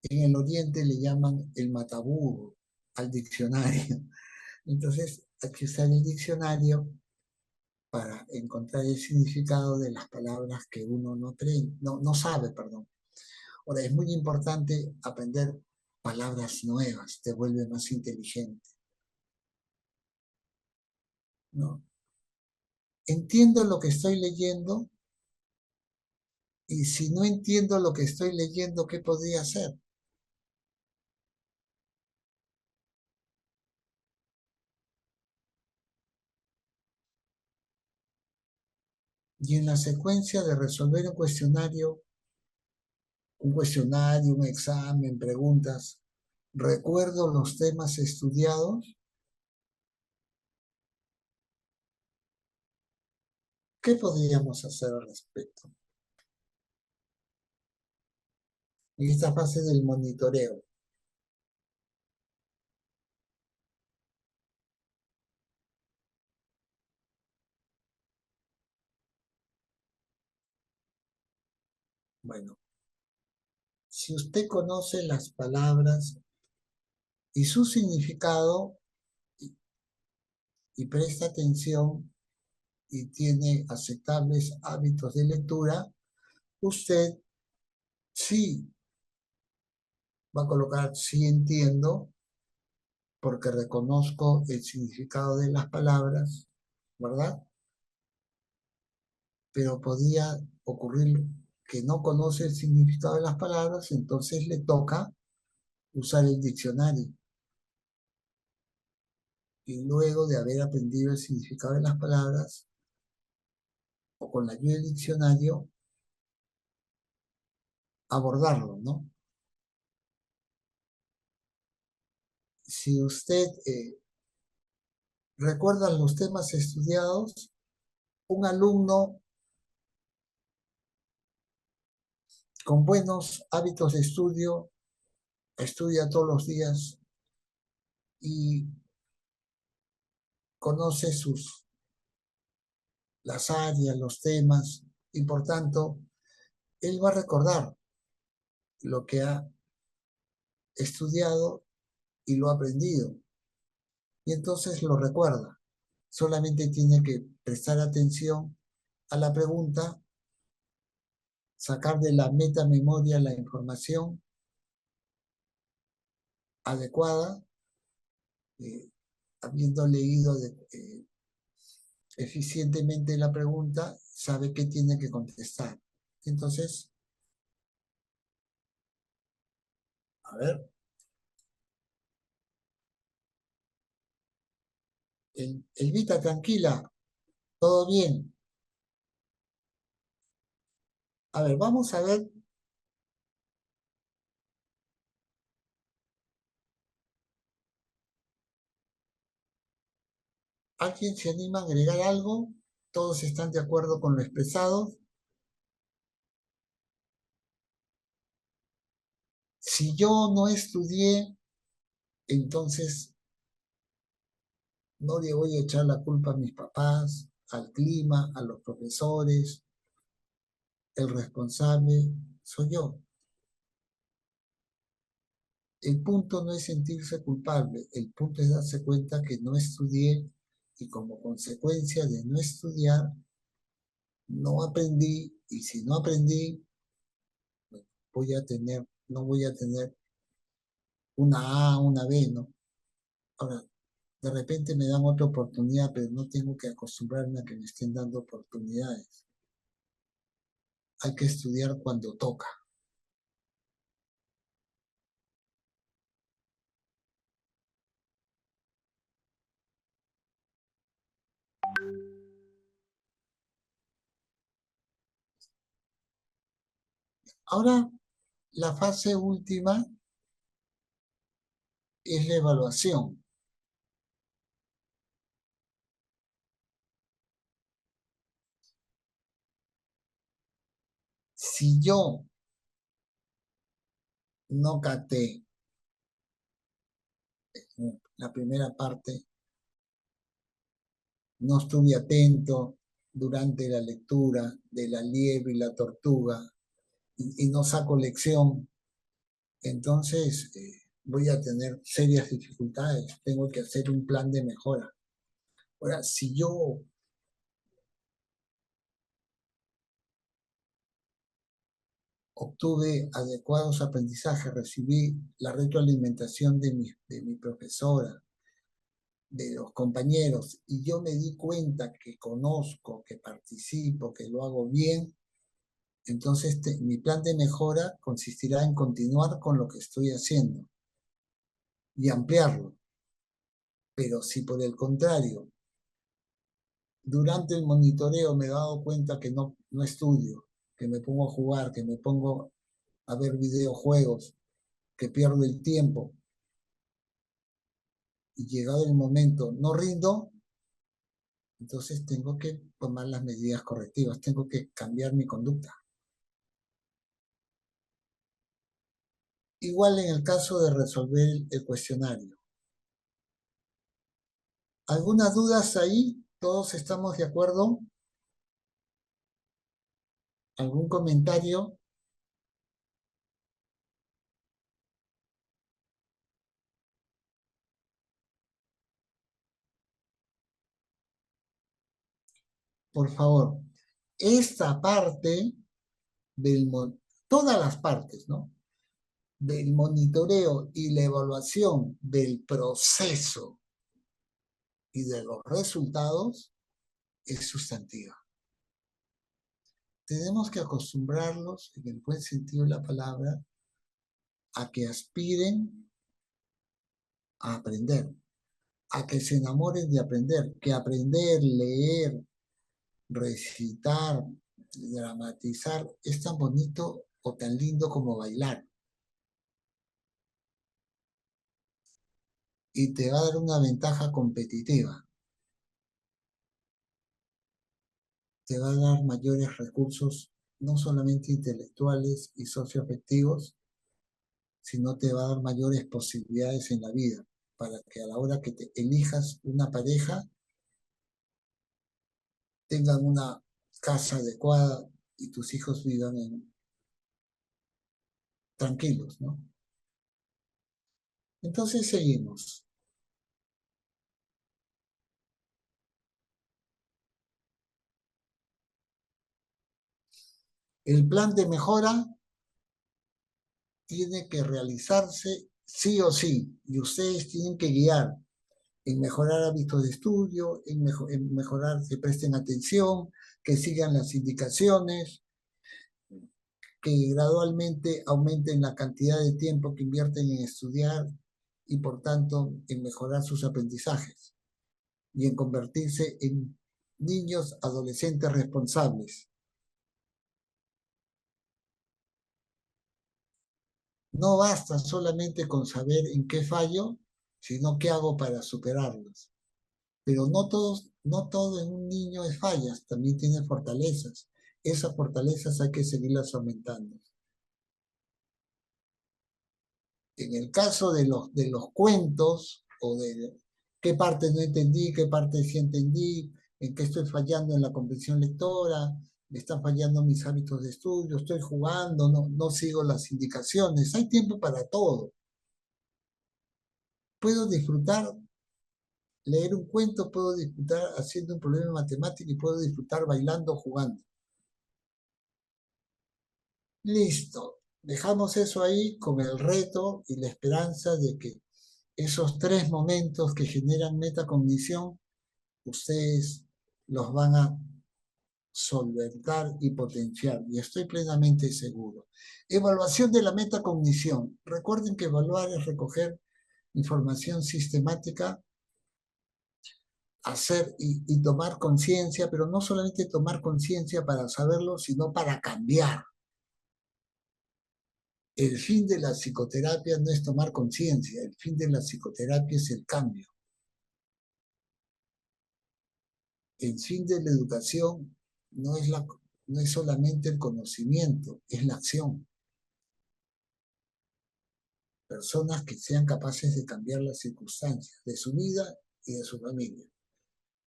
en el oriente le llaman el mataburro al diccionario. Entonces hay que usar el diccionario para encontrar el significado de las palabras que uno no sabe, perdón. Ahora, es muy importante aprender palabras nuevas, te vuelve más inteligente, ¿no? Entiendo lo que estoy leyendo y si no entiendo lo que estoy leyendo, ¿qué podría hacer? Y en la secuencia de resolver un examen, preguntas, recuerdo los temas estudiados, ¿qué podríamos hacer al respecto? En esta fase del monitoreo. Bueno, si usted conoce las palabras y su significado y presta atención y tiene aceptables hábitos de lectura, usted sí va a colocar sí entiendo porque reconozco el significado de las palabras, ¿verdad? Pero podía ocurrir que no conoce el significado de las palabras, entonces le toca usar el diccionario. Y luego de haber aprendido el significado de las palabras, o con la ayuda del diccionario, abordarlo, ¿no? Si usted recuerda los temas estudiados, un alumno con buenos hábitos de estudio estudia todos los días y conoce las áreas, los temas, y por tanto, él va a recordar lo que ha estudiado y lo ha aprendido, y entonces lo recuerda. Solamente tiene que prestar atención a la pregunta, sacar de la metamemoria la información adecuada, eh, habiendo leído eficientemente la pregunta, sabe qué tiene que contestar. Entonces, a ver, Elvita, tranquila, todo bien. A ver, vamos a ver ¿Alguien se anima a agregar algo? ¿Todos están de acuerdo con lo expresado? Si yo no estudié, entonces no le voy a echar la culpa a mis papás, al clima, a los profesores. El responsable soy yo. El punto no es sentirse culpable, el punto es darse cuenta que no estudié y como consecuencia de no estudiar, no aprendí y si no aprendí, no voy a tener una A, una B, ¿no? Ahora, de repente me dan otra oportunidad, pero no tengo que acostumbrarme a que me estén dando oportunidades. Hay que estudiar cuando toca. Ahora, la fase última es la evaluación. Si yo no capté la primera parte, no estuve atento durante la lectura de la liebre y la tortuga y no saco lección, entonces voy a tener serias dificultades. Tengo que hacer un plan de mejora. Ahora, si yo obtuve adecuados aprendizajes, recibí la retroalimentación de mi profesora, de los compañeros, y yo me di cuenta que conozco, que participo, que lo hago bien, entonces mi plan de mejora consistirá en continuar con lo que estoy haciendo y ampliarlo. Pero si por el contrario, durante el monitoreo me he dado cuenta que no estudio, que me pongo a jugar, que me pongo a ver videojuegos, que pierdo el tiempo, y llegado el momento no rindo, entonces tengo que tomar las medidas correctivas, tengo que cambiar mi conducta. Igual en el caso de resolver el cuestionario. ¿Algunas dudas ahí? ¿Todos estamos de acuerdo? ¿Algún comentario? Por favor, esta parte del, todas las partes, ¿no? Del monitoreo y la evaluación del proceso y de los resultados es sustantiva. Tenemos que acostumbrarlos, en el buen sentido de la palabra, a que aspiren a aprender, a que se enamoren de aprender, que aprender, leer, recitar, dramatizar es tan bonito o tan lindo como bailar. Y te va a dar una ventaja competitiva. Te va a dar mayores recursos, no solamente intelectuales y socioafectivos, sino te va a dar mayores posibilidades en la vida para que a la hora que te elijas una pareja tengan una casa adecuada y tus hijos vivan tranquilos, ¿no? Entonces seguimos. El plan de mejora tiene que realizarse sí o sí, y ustedes tienen que guiar en mejorar hábitos de estudio, en mejorar, que presten atención, que sigan las indicaciones, que gradualmente aumenten la cantidad de tiempo que invierten en estudiar y por tanto en mejorar sus aprendizajes y en convertirse en niños, adolescentes responsables. No basta solamente con saber en qué fallo, sino qué hago para superarlos. Pero no todo en un niño es fallas, también tiene fortalezas. Esas fortalezas hay que seguirlas aumentando. En el caso de los cuentos o de qué parte no entendí, qué parte sí entendí, en qué estoy fallando en la comprensión lectora, me están fallando mis hábitos de estudio, estoy jugando, no sigo las indicaciones. Hay tiempo para todo. Puedo disfrutar, leer un cuento, puedo disfrutar haciendo un problema matemático y puedo disfrutar bailando, jugando. Listo. Dejamos eso ahí con el reto y la esperanza de que esos tres momentos que generan metacognición, ustedes los van a solventar y potenciar, y estoy plenamente seguro. Evaluación de la metacognición. Recuerden que evaluar es recoger información sistemática, hacer y tomar conciencia, pero no solamente tomar conciencia para saberlo, sino para cambiar. El fin de la psicoterapia no es tomar conciencia, el fin de la psicoterapia es el cambio. El fin de la educación no es solamente el conocimiento, es la acción. Personas que sean capaces de cambiar las circunstancias de su vida y de su familia.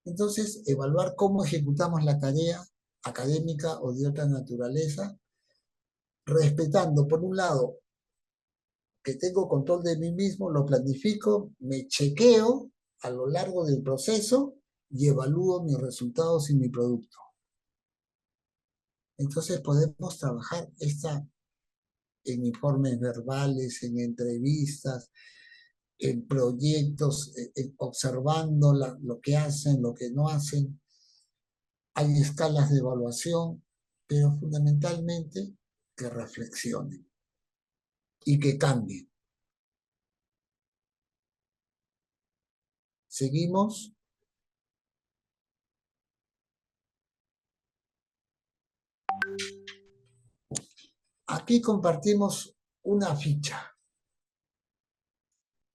Entonces, evaluar cómo ejecutamos la tarea académica o de otra naturaleza, respetando, por un lado, que tengo control de mí mismo, lo planifico, me chequeo a lo largo del proceso y evalúo mis resultados y mi producto. Entonces podemos trabajar en informes verbales, en entrevistas, en proyectos, observando lo que hacen, lo que no hacen. Hay escalas de evaluación, pero fundamentalmente que reflexionen y que cambien. Seguimos. Aquí compartimos una ficha.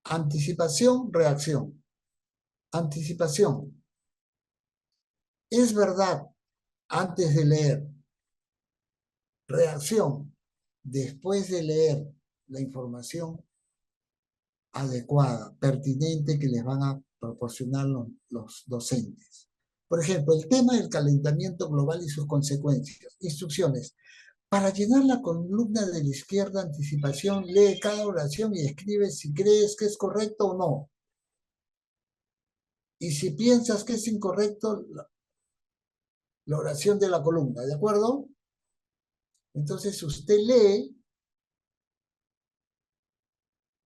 Anticipación, reacción. Anticipación. Es verdad antes de leer. Reacción. Después de leer la información adecuada, pertinente que les van a proporcionar los docentes. Por ejemplo, el tema del calentamiento global y sus consecuencias. Instrucciones. Para llenar la columna de la izquierda, anticipación, lee cada oración y escribe si crees que es correcto o no. Y si piensas que es incorrecto, la oración de la columna, ¿de acuerdo? Entonces usted lee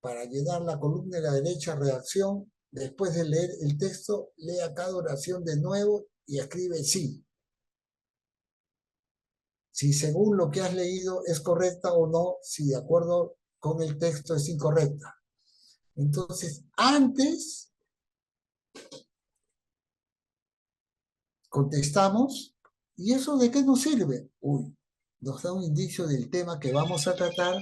para llenar la columna de la derecha, redacción. Después de leer el texto, lea cada oración de nuevo y escribe sí. Si según lo que has leído es correcta o no, si de acuerdo con el texto es incorrecta. Entonces, antes contestamos, ¿y eso de qué nos sirve? Uy, nos da un indicio del tema que vamos a tratar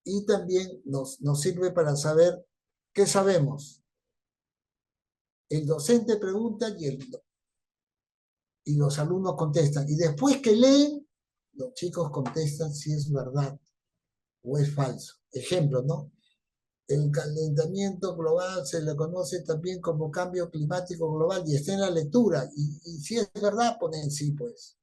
y también nos sirve para saber qué sabemos. El docente pregunta y los alumnos contestan. Y después que leen, los chicos contestan si es verdad o es falso. Ejemplo, ¿no? El calentamiento global se le conoce también como cambio climático global y está en la lectura. Y si es verdad, ponen sí, pues.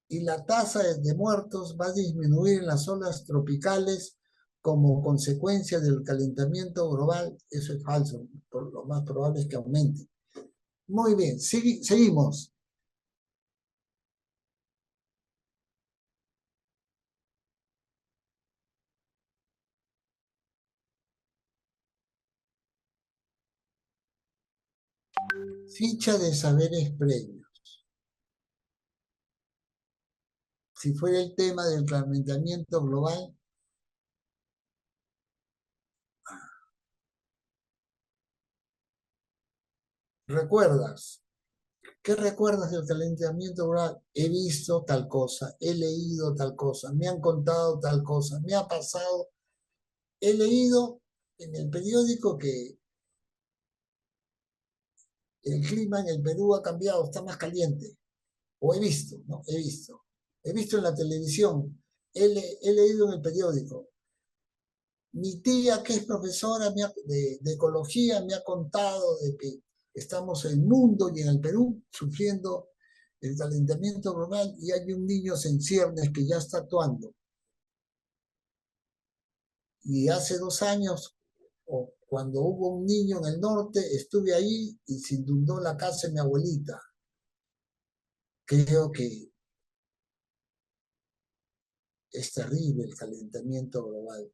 Y la tasa de muertos va a disminuir en las zonas tropicales como consecuencia del calentamiento global. Eso es falso. Lo más probable es que aumente. Muy bien, seguimos. Ficha de saberes previos. Si fuera el tema del calentamiento global, ¿recuerdas? ¿Qué recuerdas del calentamiento global? He visto tal cosa, he leído tal cosa, me han contado tal cosa, me ha pasado. He leído en el periódico que El clima en el Perú ha cambiado, está más caliente. O he visto, ¿no? He visto. He visto en la televisión, he leído en el periódico. Mi tía, que es profesora de ecología, me ha contado de que estamos en el mundo y en el Perú sufriendo el calentamiento global y hay un niño en ciernes que ya está actuando. Y hace 2 años, o cuando hubo un niño en el norte, estuve ahí y se inundó la casa de mi abuelita. Creo que es terrible el calentamiento global.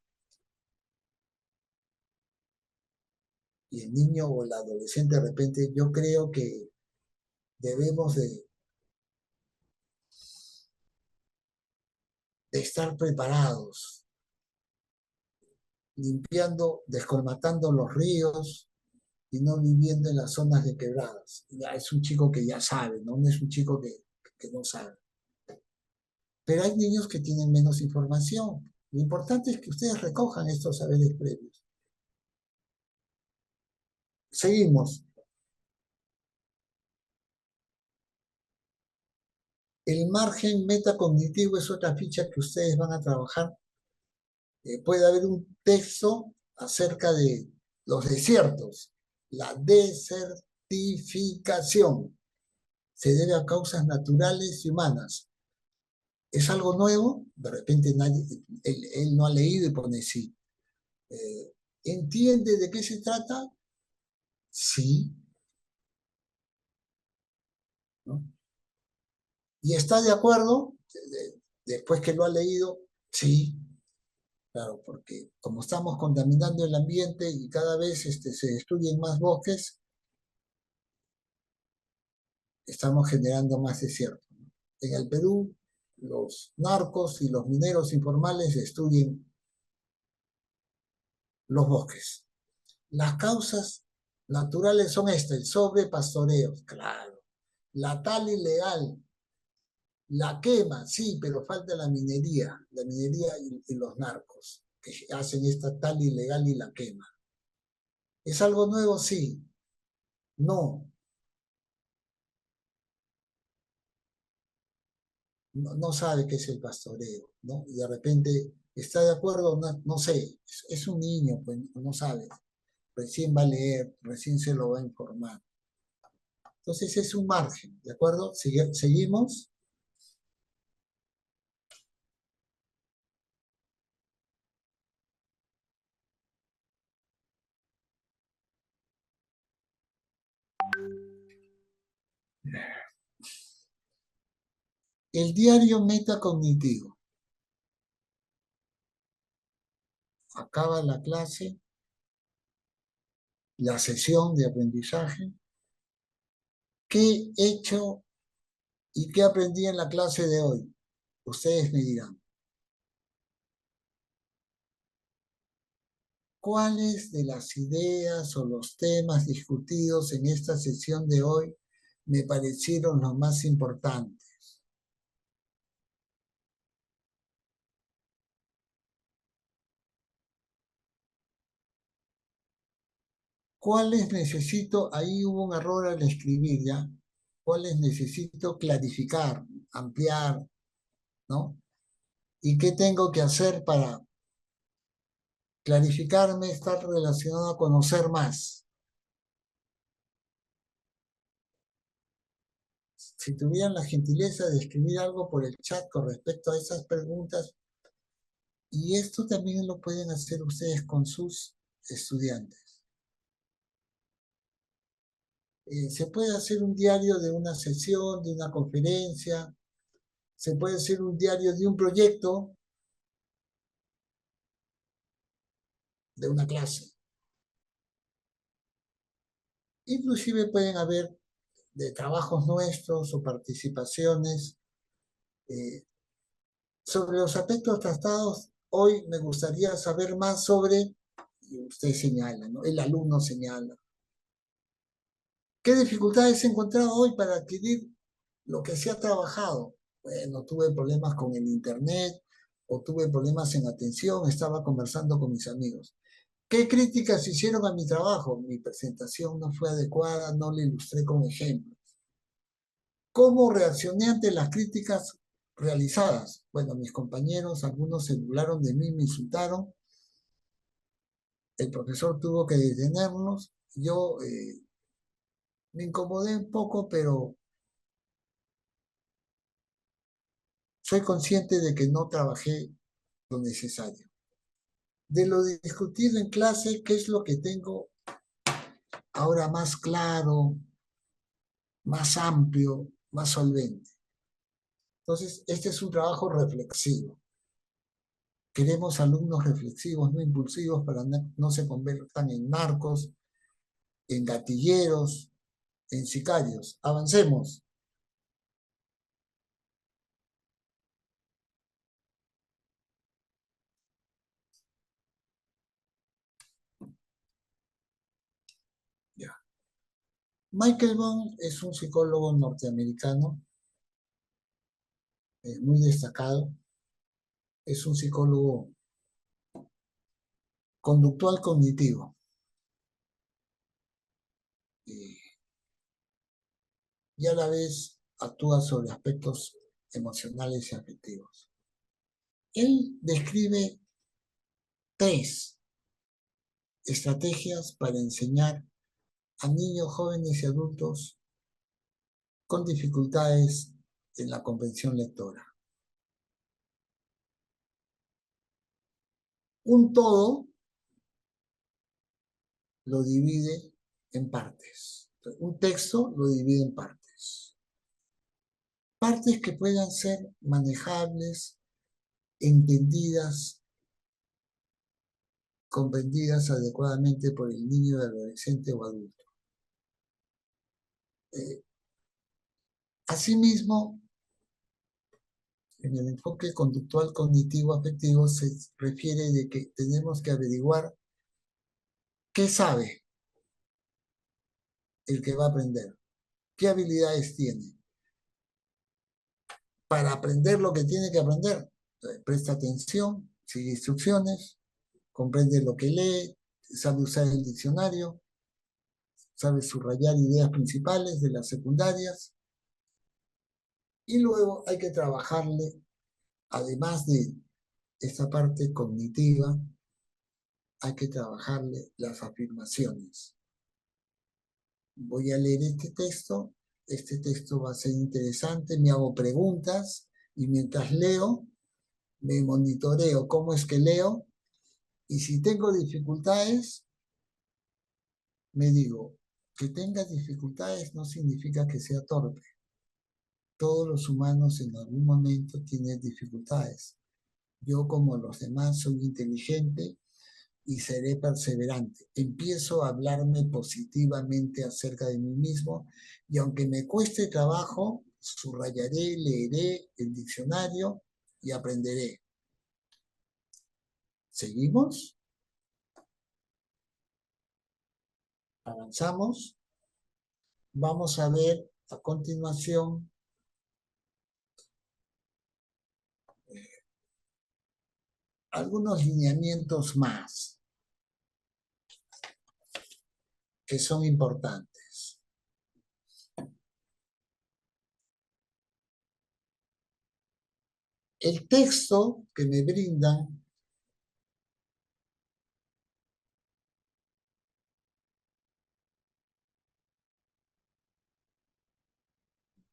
Y el niño o el adolescente de repente, yo creo que debemos de estar preparados, limpiando, descolmatando los ríos y no viviendo en las zonas de quebradas. Ya es un chico que ya sabe, ¿no? No es un chico que no sabe. Pero hay niños que tienen menos información. Lo importante es que ustedes recojan estos saberes previos. Seguimos. El margen metacognitivo es otra ficha que ustedes van a trabajar. Puede haber un texto acerca de los desiertos. La desertificación se debe a causas naturales y humanas. ¿Es algo nuevo? De repente él no ha leído y pone sí. ¿Entiende de qué se trata? Sí. ¿No? ¿Y está de acuerdo? Después que lo ha leído, sí. Claro, porque como estamos contaminando el ambiente y cada vez se destruyen más bosques, estamos generando más desierto. En el Perú, los narcos y los mineros informales destruyen los bosques. Las causas naturales son estas: el sobrepastoreo, claro, la tala ilegal, la quema, sí, pero falta la minería y los narcos, que hacen esta tala ilegal y la quema. ¿Es algo nuevo? Sí. No, no sabe qué es el pastoreo, ¿no? Y de repente está de acuerdo, no, no sé, es un niño, pues no sabe, recién va a leer, recién se lo va a informar. Entonces es un margen, ¿de acuerdo? Seguimos. El diario metacognitivo. Acaba la clase, la sesión de aprendizaje. ¿Qué he hecho y qué aprendí en la clase de hoy? Ustedes me dirán. ¿Cuáles de las ideas o los temas discutidos en esta sesión de hoy me parecieron los más importantes? ¿Cuáles necesito? Ahí hubo un error al escribir, ¿ya? ¿Cuáles necesito clarificar, ampliar, ¿no? ¿Y qué tengo que hacer para clarificarme, estar relacionado a conocer más? Si tuvieran la gentileza de escribir algo por el chat con respecto a esas preguntas, y esto también lo pueden hacer ustedes con sus estudiantes. Se puede hacer un diario de una sesión, de una conferencia, se puede hacer un diario de un proyecto, de una clase. Inclusive pueden haber de trabajos nuestros o participaciones. Sobre los aspectos tratados, hoy me gustaría saber más sobre, y usted señala, ¿no? El alumno señala. ¿Qué dificultades he encontrado hoy para adquirir lo que se ha trabajado? Bueno, tuve problemas con el internet o tuve problemas en atención, estaba conversando con mis amigos. ¿Qué críticas hicieron a mi trabajo? Mi presentación no fue adecuada, no la ilustré con ejemplos. ¿Cómo reaccioné ante las críticas realizadas? Bueno, mis compañeros, algunos se burlaron de mí, me insultaron, el profesor tuvo que detenernos, yo me incomodé un poco, pero soy consciente de que no trabajé lo necesario. De lo discutido en clase, ¿qué es lo que tengo ahora más claro, más amplio, más solvente? Entonces, este es un trabajo reflexivo. Queremos alumnos reflexivos, no impulsivos, para no se conviertan en narcos, en gatilleros, en sicarios. Avancemos. Ya. Michael Bond es un psicólogo norteamericano muy destacado. Es un psicólogo conductual cognitivo. Y a la vez actúa sobre aspectos emocionales y afectivos. Él describe 3 estrategias para enseñar a niños, jóvenes y adultos con dificultades en la comprensión lectora. Un todo lo divide en partes. Un texto lo divide en partes. Partes que puedan ser manejables, entendidas, comprendidas adecuadamente por el niño, adolescente o adulto. Asimismo, en el enfoque conductual cognitivo afectivo se refiere de que tenemos que averiguar qué sabe el que va a aprender, qué habilidades tiene para aprender lo que tiene que aprender. Presta atención, sigue instrucciones, comprende lo que lee, sabe usar el diccionario, sabe subrayar ideas principales de las secundarias, y luego hay que trabajarle, además de esta parte cognitiva, hay que trabajarle las afirmaciones. Voy a leer este texto va a ser interesante, me hago preguntas y mientras leo, me monitoreo cómo es que leo y si tengo dificultades, me digo, que tenga dificultades no significa que sea torpe. Todos los humanos en algún momento tienen dificultades. Yo, como los demás, soy inteligente y seré perseverante. Empiezo a hablarme positivamente acerca de mí mismo y aunque me cueste trabajo, subrayaré, leeré el diccionario y aprenderé. ¿Seguimos? ¿Avanzamos? Vamos a ver a continuación algunos lineamientos más que son importantes. El texto que me brindan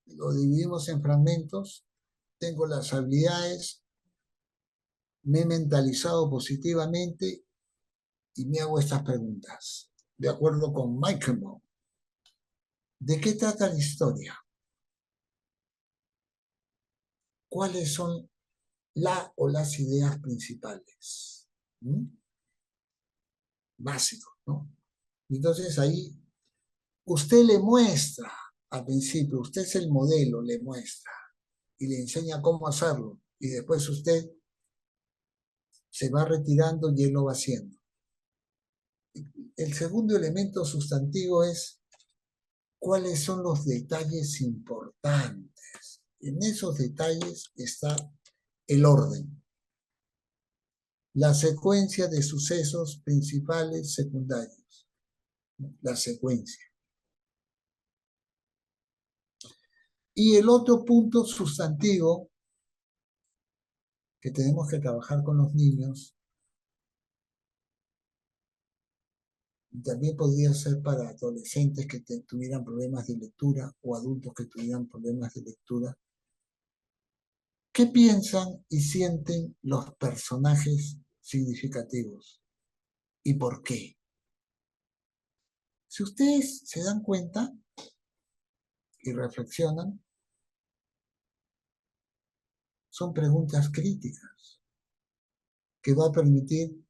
lo dividimos en fragmentos. Tengo las habilidades, me he mentalizado positivamente y me hago estas preguntas. De acuerdo con Michael Moore, ¿de qué trata la historia? ¿Cuáles son la o las ideas principales? Básico, ¿no? Entonces ahí usted le muestra al principio, usted es el modelo, le muestra y le enseña cómo hacerlo. Y después usted se va retirando y él lo va haciendo. El segundo elemento sustantivo es cuáles son los detalles importantes. En esos detalles está el orden. la secuencia de sucesos principales secundarios, la secuencia. Y el otro punto sustantivo que tenemos que trabajar con los niños, también podría ser para adolescentes que tuvieran problemas de lectura o adultos que tuvieran problemas de lectura. ¿Qué piensan y sienten los personajes significativos? ¿Y por qué? Si ustedes se dan cuenta y reflexionan, son preguntas críticas que va a permitir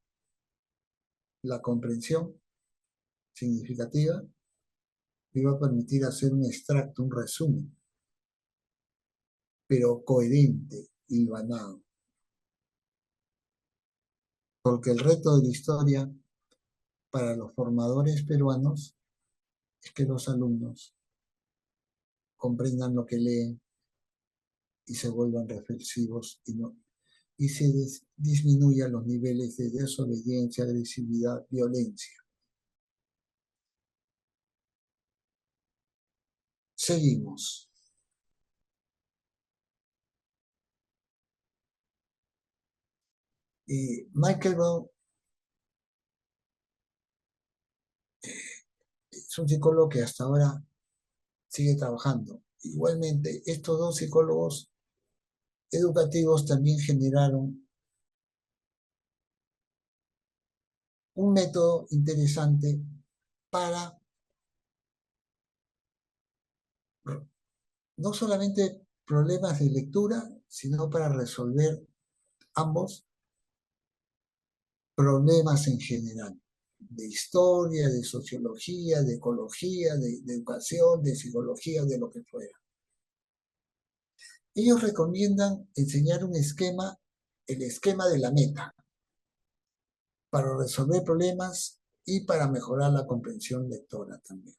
la comprensión significativa y va a permitir hacer un extracto, un resumen, pero coherente, hilvanado. Porque el reto de la historia para los formadores peruanos es que los alumnos comprendan lo que leen y se vuelvan reflexivos y se disminuyan los niveles de desobediencia, agresividad, violencia. Seguimos. Y Michael Brown es un psicólogo que hasta ahora sigue trabajando. Igualmente, estos dos psicólogos educativos también generaron un método interesante para no solamente problemas de lectura, sino para resolver ambos problemas en general, de historia, de sociología, de ecología, de educación, de psicología, de lo que fuera. Ellos recomiendan enseñar un esquema, el esquema de la meta, para resolver problemas y para mejorar la comprensión lectora también.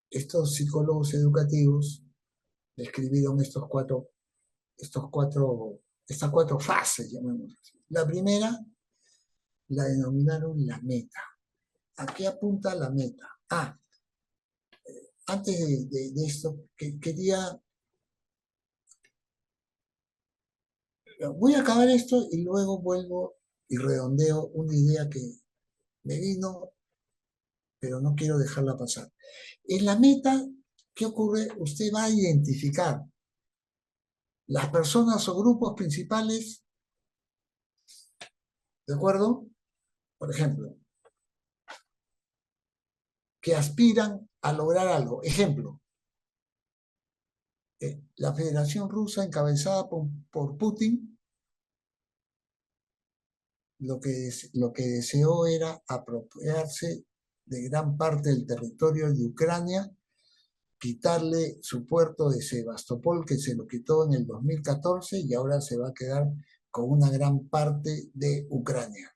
Estos psicólogos educativos describieron estas cuatro fases, llamémoslo así. La primera la denominaron la meta. ¿A qué apunta la meta? Antes de esto, voy a acabar esto y luego vuelvo y redondeo una idea que me vino, pero no quiero dejarla pasar. En la meta, ¿qué ocurre? Usted va a identificar las personas o grupos principales, ¿de acuerdo? Por ejemplo, que aspiran a lograr algo. Ejemplo, la Federación Rusa encabezada por Putin, lo que deseó era apropiarse de gran parte del territorio de Ucrania, quitarle su puerto de Sebastopol, que se lo quitó en el 2014, y ahora se va a quedar con una gran parte de Ucrania.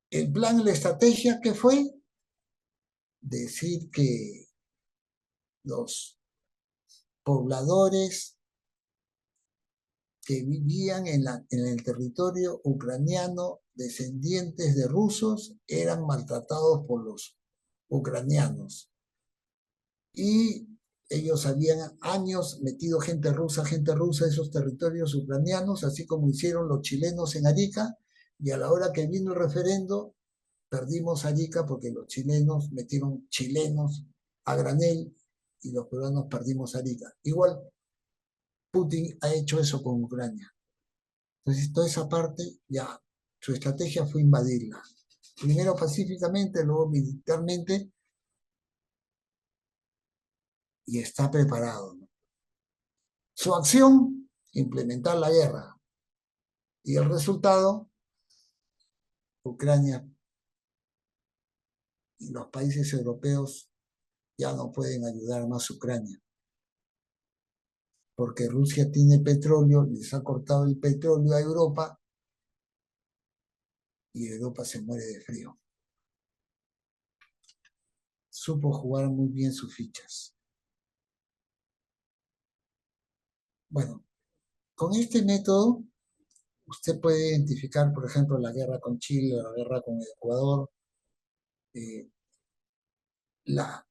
El plan y la estrategia, ¿qué fue? Decir que los pobladores que vivían en el territorio ucraniano, descendientes de rusos, eran maltratados por los ucranianos. Y ellos habían años metido gente rusa a esos territorios ucranianos, así como hicieron los chilenos en Arica, y a la hora que vino el referendo, perdimos Arica porque los chilenos metieron chilenos a granel y los peruanos perdimos Arica. Igual, Putin ha hecho eso con Ucrania. Entonces, toda esa parte, ya, su estrategia fue invadirla. Primero pacíficamente, luego militarmente, y está preparado, ¿no? Su acción, implementar la guerra. Y el resultado, Ucrania y los países europeos ya no pueden ayudar más a Ucrania. Porque Rusia tiene petróleo, les ha cortado el petróleo a Europa y Europa se muere de frío. supo jugar muy bien sus fichas. Bueno, con este método usted puede identificar, por ejemplo, la guerra con Chile, la guerra con Ecuador, eh, la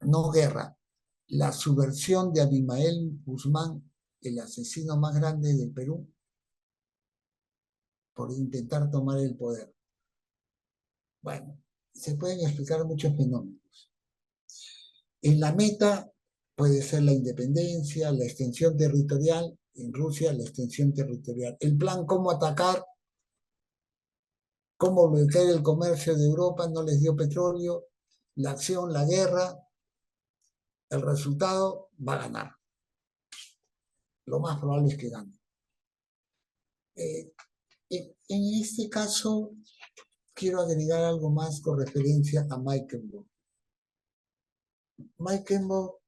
no guerra, la subversión de Abimael Guzmán, el asesino más grande del Perú, por intentar tomar el poder. Bueno, se pueden explicar muchos fenómenos. En la meta puede ser la independencia, la extensión territorial, en Rusia la extensión territorial. El plan cómo atacar, cómo bloquear el comercio de Europa, no les dio petróleo, la acción, la guerra, el resultado va a ganar. Lo más probable es que gane. En este caso, quiero agregar algo más con referencia a Mike Embo. Mike Embo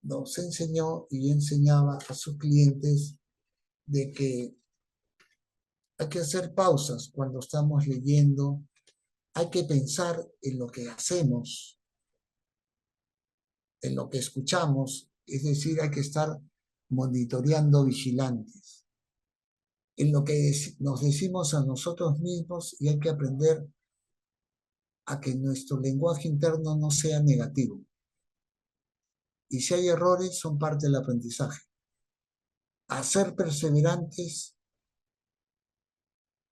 nos enseñó y enseñaba a sus clientes de que hay que hacer pausas cuando estamos leyendo, hay que pensar en lo que hacemos, en lo que escuchamos, es decir, hay que estar monitoreando vigilantes, en lo que nos decimos a nosotros mismos y hay que aprender a que nuestro lenguaje interno no sea negativo. Y si hay errores, son parte del aprendizaje. A ser perseverantes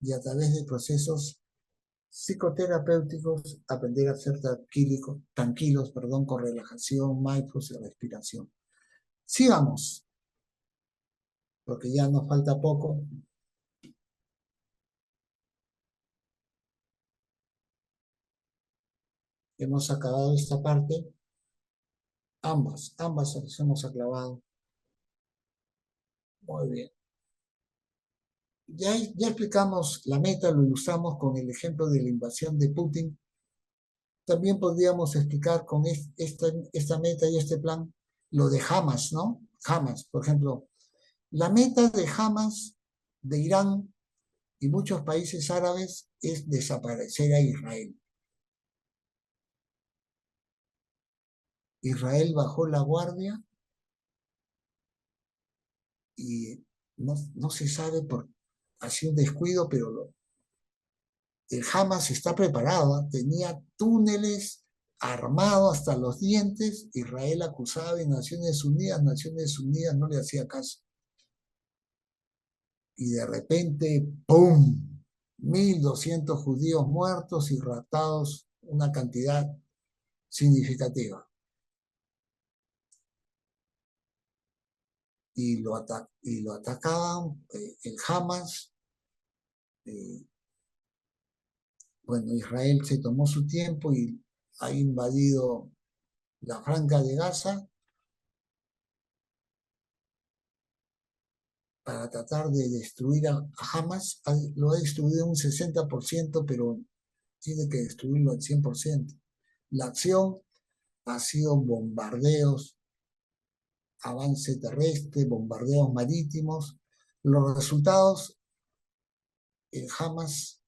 y a través de procesos psicoterapéuticos aprender a ser tranquilos, con relajación, mindfulness y respiración. Sigamos, porque ya nos falta poco. Hemos acabado esta parte. Ambas las hemos acabado. Muy bien. Ya explicamos la meta, lo ilustramos con el ejemplo de la invasión de Putin. También podríamos explicar con esta meta y este plan lo de Hamas, ¿no? Hamas, por ejemplo, la meta de Hamas, de Irán y muchos países árabes es desaparecer a Israel. Israel bajó la guardia y no se sabe por así un descuido, pero el Hamas está preparado, tenía túneles armados hasta los dientes. Israel acusaba de Naciones Unidas no le hacía caso. Y de repente, ¡pum! 1.200 judíos muertos y raptados, una cantidad significativa. Y lo atacaban, el Hamas. Bueno, Israel se tomó su tiempo y ha invadido la Franja de Gaza para tratar de destruir a Hamas. Lo ha destruido un 60%, pero tiene que destruirlo al 100%. La acción ha sido bombardeos, avance terrestre, bombardeos marítimos. Los resultados, el Hamas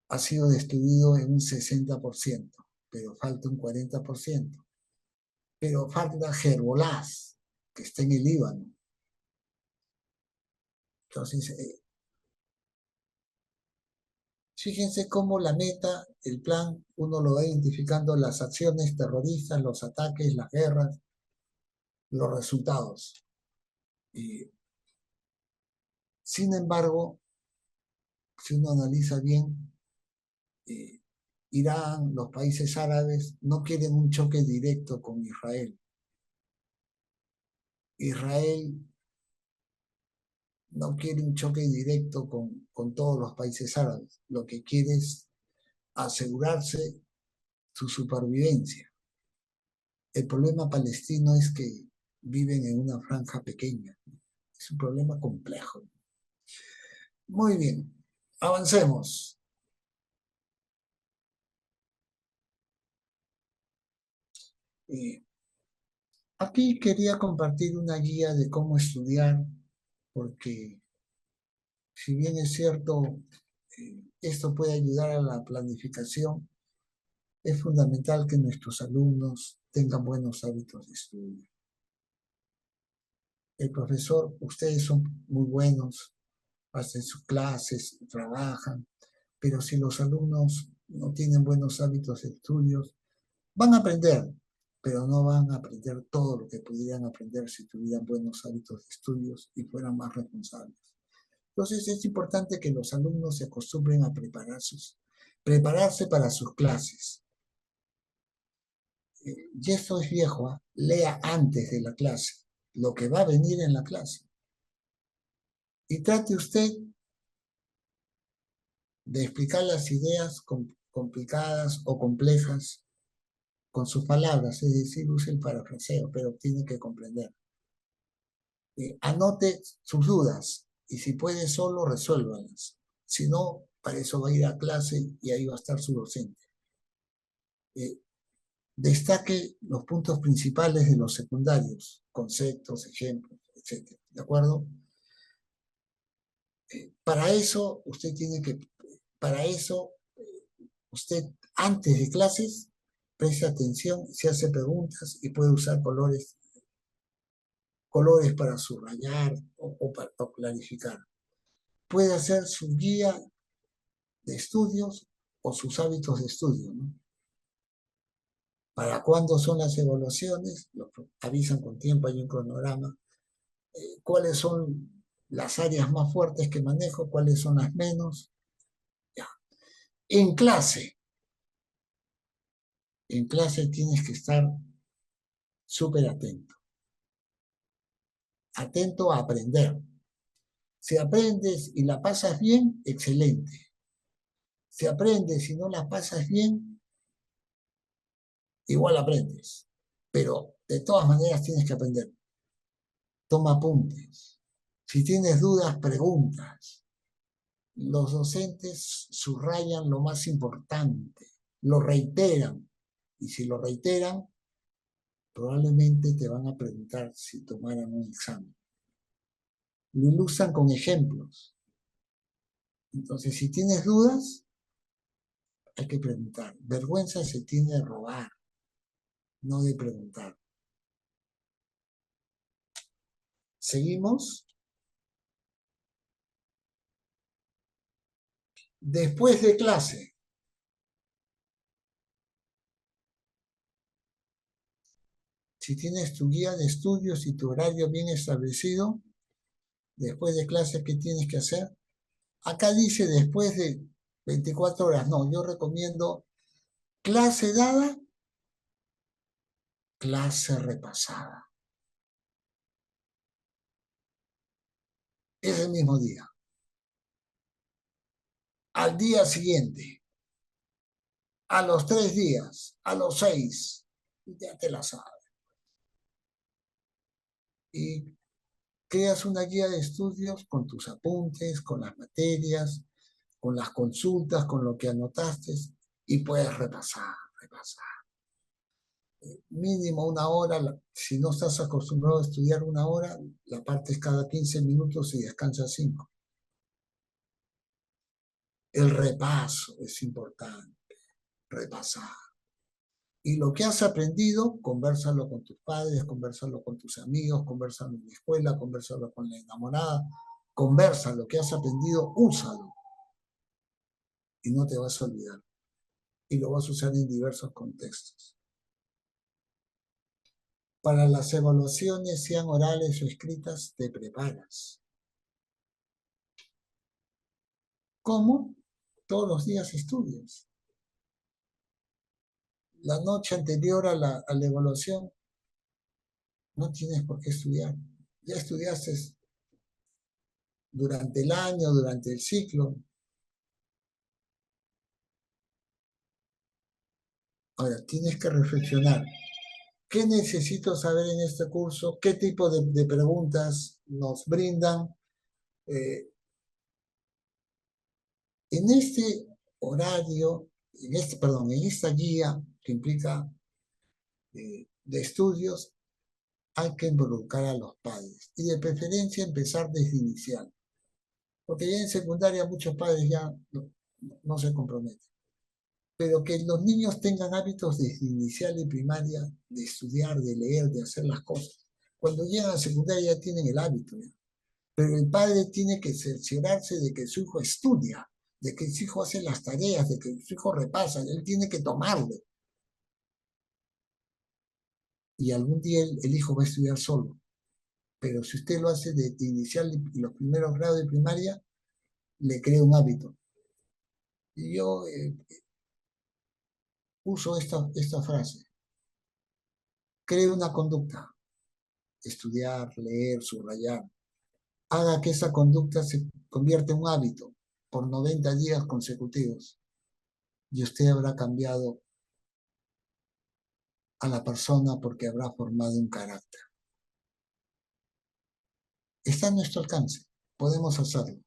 ha sido destruido en un 60%, pero falta un 40%. Pero falta Hezbollah, que está en el Líbano. Entonces, fíjense cómo la meta, el plan, uno lo va identificando las acciones terroristas, los ataques, las guerras, los resultados. Sin embargo, si uno analiza bien, Irán, los países árabes no quieren un choque directo con Israel. Israel no quiere un choque directo con todos los países árabes. Lo que quiere es asegurarse su supervivencia. El problema palestino es que viven en una franja pequeña. Es un problema complejo. Muy bien, avancemos. Aquí quería compartir una guía de cómo estudiar, porque si bien es cierto, esto puede ayudar a la planificación, Es fundamental que nuestros alumnos tengan buenos hábitos de estudio. El profesor, ustedes son muy buenos, hacen sus clases, trabajan, pero si los alumnos no tienen buenos hábitos de estudios, van a aprender, pero no van a aprender todo lo que pudieran aprender si tuvieran buenos hábitos de estudios y fueran más responsables. Entonces es importante que los alumnos se acostumbren a prepararse para sus clases. Y esto es viejo, ¿eh? Lea antes de la clase lo que va a venir en la clase. Y trate usted de explicar las ideas complicadas o complejas con sus palabras, es decir, use el parafraseo, pero tiene que comprender. Anote sus dudas y si puede solo, resuélvalas. Si no, para eso va a ir a clase y ahí va a estar su docente. Destaque los puntos principales de los secundarios, conceptos, ejemplos, etc. ¿De acuerdo? Para eso, usted antes de clases, preste atención, se hace preguntas y puede usar colores para subrayar o para clarificar. Puede hacer su guía de estudios o sus hábitos de estudio, ¿no? ¿Para cuándo son las evaluaciones? Lo avisan con tiempo, hay un cronograma. ¿Cuáles son las áreas más fuertes que manejo? ¿Cuáles son las menos? Ya. En clase tienes que estar súper atento. Atento a aprender. Si aprendes y la pasas bien, excelente. Si aprendes y no la pasas bien, igual aprendes. Pero de todas maneras tienes que aprender. Toma apuntes. Si tienes dudas, preguntas. Los docentes subrayan lo más importante, lo reiteran. Y si lo reiteran, probablemente te van a preguntar si tomaran un examen. Lo ilustran con ejemplos. Entonces, si tienes dudas, hay que preguntar. Vergüenza se tiene de robar, no de preguntar. ¿Seguimos? Después de clase. Si tienes tu guía de estudios y tu horario bien establecido, después de clase, ¿qué tienes que hacer? Acá dice después de 24 horas. No, yo recomiendo clase dada, clase repasada. Ese mismo día. Al día siguiente, a los 3 días, a los 6, ya te la sabes. Y creas una guía de estudios con tus apuntes, con las materias, con las consultas, con lo que anotaste, y puedes repasar. Mínimo una hora, si no estás acostumbrado a estudiar una hora, la partes cada 15 minutos y descansas 5. El repaso es importante, repasar. Y lo que has aprendido, conversalo con tus padres, conversalo con tus amigos, conversalo en la escuela, conversalo con la enamorada, conversa lo que has aprendido, úsalo. Y no te vas a olvidar. Y lo vas a usar en diversos contextos. Para las evaluaciones, sean orales o escritas, te preparas. ¿Cómo? Todos los días estudias. La noche anterior a la evaluación, no tienes por qué estudiar. Ya estudiaste durante el año, durante el ciclo. Ahora, tienes que reflexionar. ¿Qué necesito saber en este curso? ¿Qué tipo de preguntas nos brindan? En este horario, en esta guía que implica de estudios, hay que involucrar a los padres y de preferencia empezar desde inicial, porque ya en secundaria muchos padres ya no se comprometen. pero que los niños tengan hábitos desde inicial y primaria de estudiar, de leer, de hacer las cosas. Cuando llegan a secundaria ya tienen el hábito, ¿ya? Pero el padre tiene que cerciorarse de que su hijo estudia, de que su hijo hace las tareas, de que su hijo repasa, él tiene que tomarle. Y algún día el hijo va a estudiar solo. Pero si usted lo hace desde inicial y los primeros grados de primaria, le crea un hábito. Y yo uso esta frase. Cree una conducta. Estudiar, leer, subrayar. Haga que esa conducta se convierta en un hábito por 90 días consecutivos. Y usted habrá cambiado a la persona porque habrá formado un carácter. Está a nuestro alcance. Podemos hacerlo.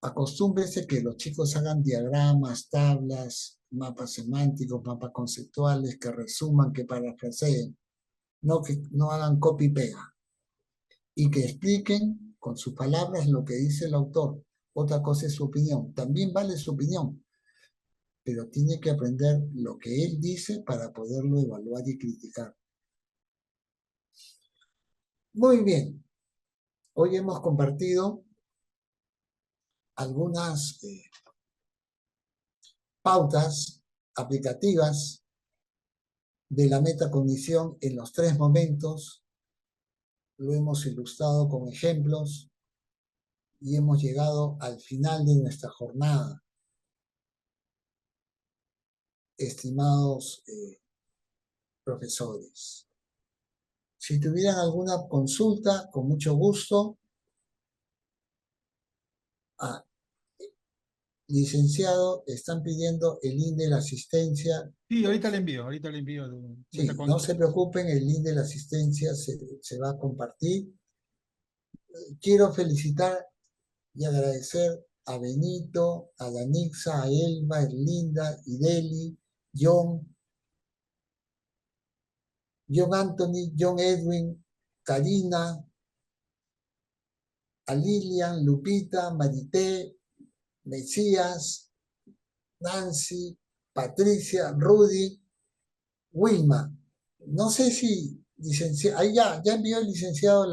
Acostúmbrese que los chicos hagan diagramas, tablas, mapas semánticos, mapas conceptuales, que resuman, que parafraseen, no que no hagan copy y pega. Y que expliquen con sus palabras lo que dice el autor. Otra cosa es su opinión. También vale su opinión, pero tiene que aprender lo que él dice para poderlo evaluar y criticar. Muy bien. Hoy hemos compartido algunas pautas aplicativas de la metacognición en los 3 momentos. Lo hemos ilustrado con ejemplos y hemos llegado al final de nuestra jornada. Estimados profesores, si tuvieran alguna consulta, con mucho gusto. Licenciado, están pidiendo el link de la asistencia. Sí, ahorita le envío. Sí, no se preocupen, el link de la asistencia se va a compartir. Quiero felicitar y agradecer a Benito, a Danixa, a Elba, Erlinda, Ideli, John Anthony, John Edwin, Karina, a Lilian, Lupita, Marité, Mesías, Nancy, Patricia, Rudy, Wilma. No sé si, licenciado, ahí ya envió el licenciado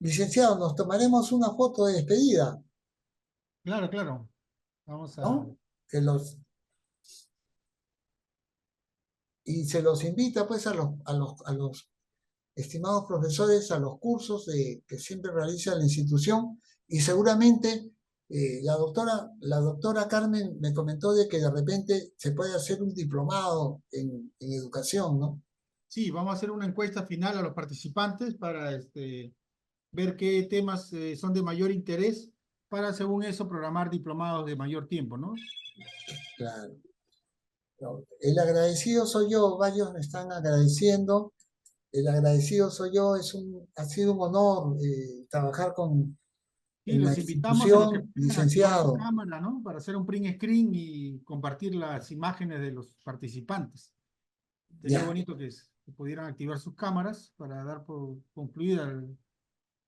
Licenciado, nos tomaremos una foto de despedida. Claro. Vamos a... ¿No? Y se los invita pues a los estimados profesores a los cursos que siempre realiza la institución y seguramente la doctora Carmen me comentó de que de repente se puede hacer un diplomado en educación, ¿no? Sí, vamos a hacer una encuesta final a los participantes para ver qué temas son de mayor interés para, según eso, programar diplomados de mayor tiempo, ¿no? Claro. El agradecido soy yo, varios me están agradeciendo. El agradecido soy yo, ha sido un honor trabajar Sí, en la los invitamos a los que institución, puedan activar su licenciado. cámara, ¿no? Para hacer un print screen y compartir las imágenes de los participantes. Sería Ya. bonito que pudieran activar sus cámaras para dar por concluida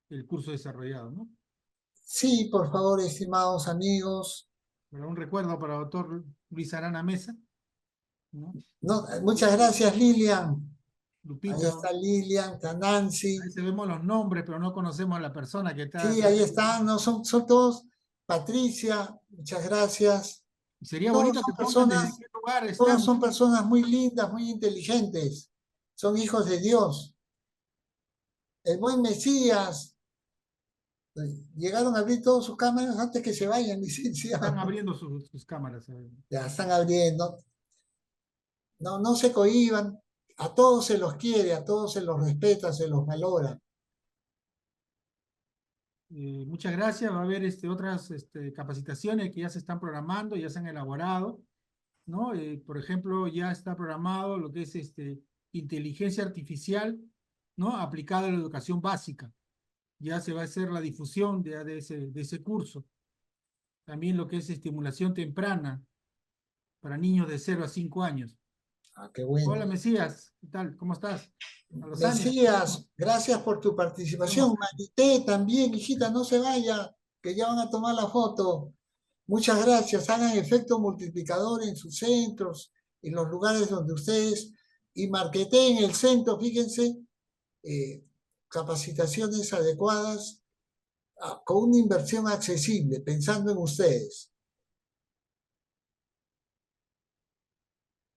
el curso desarrollado, ¿no? Sí, por favor, estimados amigos. Para un recuerdo para el doctor Luis Arana Mesa, ¿no? No, muchas gracias, Lilian. Ahí Lupita, está Lilian, está Nancy. ahí se vemos los nombres, pero no conocemos a la persona que está. Sí, ahí están, no, son todos. Patricia, muchas gracias. Sería Todos bonito son que pongan desde personas, qué lugar todos están, son ¿no? personas muy lindas, muy inteligentes. Son hijos de Dios. El buen Mesías. Llegaron a abrir todas sus cámaras antes que se vayan, Están licenciado. abriendo sus cámaras. Ya están abriendo. No se cohíban. A todos se los quiere, a todos se los respeta, se los valora. Muchas gracias. Va a haber otras capacitaciones que ya se están programando, ya se han elaborado, ¿no? Por ejemplo, ya está programado lo que es inteligencia artificial, ¿no? Aplicada a la educación básica. Ya se va a hacer la difusión de ese curso. También lo que es estimulación temprana para niños de 0 a 5 años. Ah, qué bueno. Hola, Mesías, ¿qué tal? ¿Cómo estás? A los años. Mesías, gracias por tu participación. Marité también, hijita, no se vaya, que ya van a tomar la foto. Muchas gracias. Hagan efecto multiplicador en sus centros, en los lugares donde ustedes, y marketeen el centro, fíjense, capacitaciones adecuadas, con una inversión accesible, pensando en ustedes.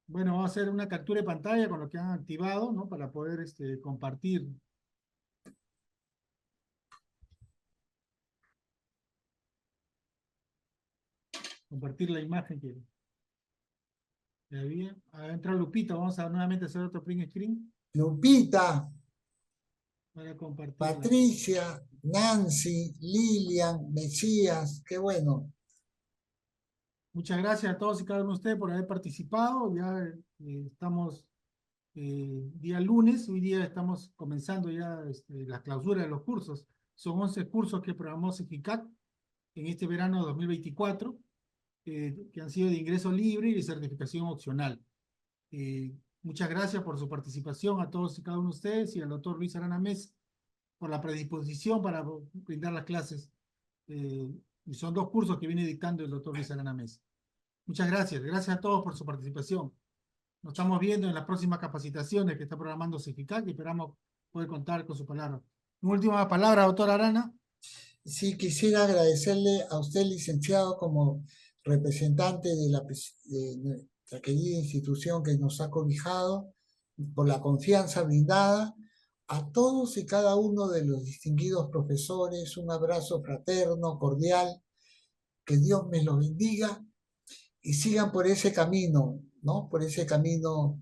Bueno, vamos a hacer una captura de pantalla con lo que han activado, ¿no? Para poder compartir. Compartir la imagen que había. Entra Lupita, vamos a nuevamente hacer otro print screen. Lupita, Para compartir. Patricia, Nancy, Lilian, Mesías, qué bueno. Muchas gracias a todos y cada uno de ustedes por haber participado. Ya estamos día lunes, hoy día estamos comenzando ya la clausura de los cursos. Son 11 cursos que programó CEFICAC en este verano de 2024, que han sido de ingreso libre y de certificación opcional. Muchas gracias por su participación a todos y cada uno de ustedes y al doctor Luis Arana Mesa por la predisposición para brindar las clases. Y son 2 cursos que viene dictando el doctor Luis Arana Mesa. Muchas gracias. Gracias a todos por su participación. Nos estamos viendo en las próximas capacitaciones que está programando CEFICAC y esperamos poder contar con su palabra. Una última palabra, doctor Arana. Sí, quisiera agradecerle a usted, licenciado, como representante de nuestra querida institución que nos ha cobijado, por la confianza brindada. A todos y cada uno de los distinguidos profesores, un abrazo fraterno, cordial, que Dios me los bendiga y sigan por ese camino, ¿no? Por ese camino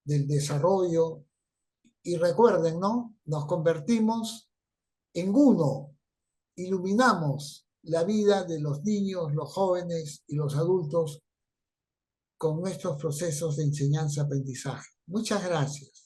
del desarrollo. Y recuerden, ¿no? Nos convertimos en uno, iluminamos la vida de los niños, los jóvenes y los adultos con nuestros procesos de enseñanza-aprendizaje. Muchas gracias.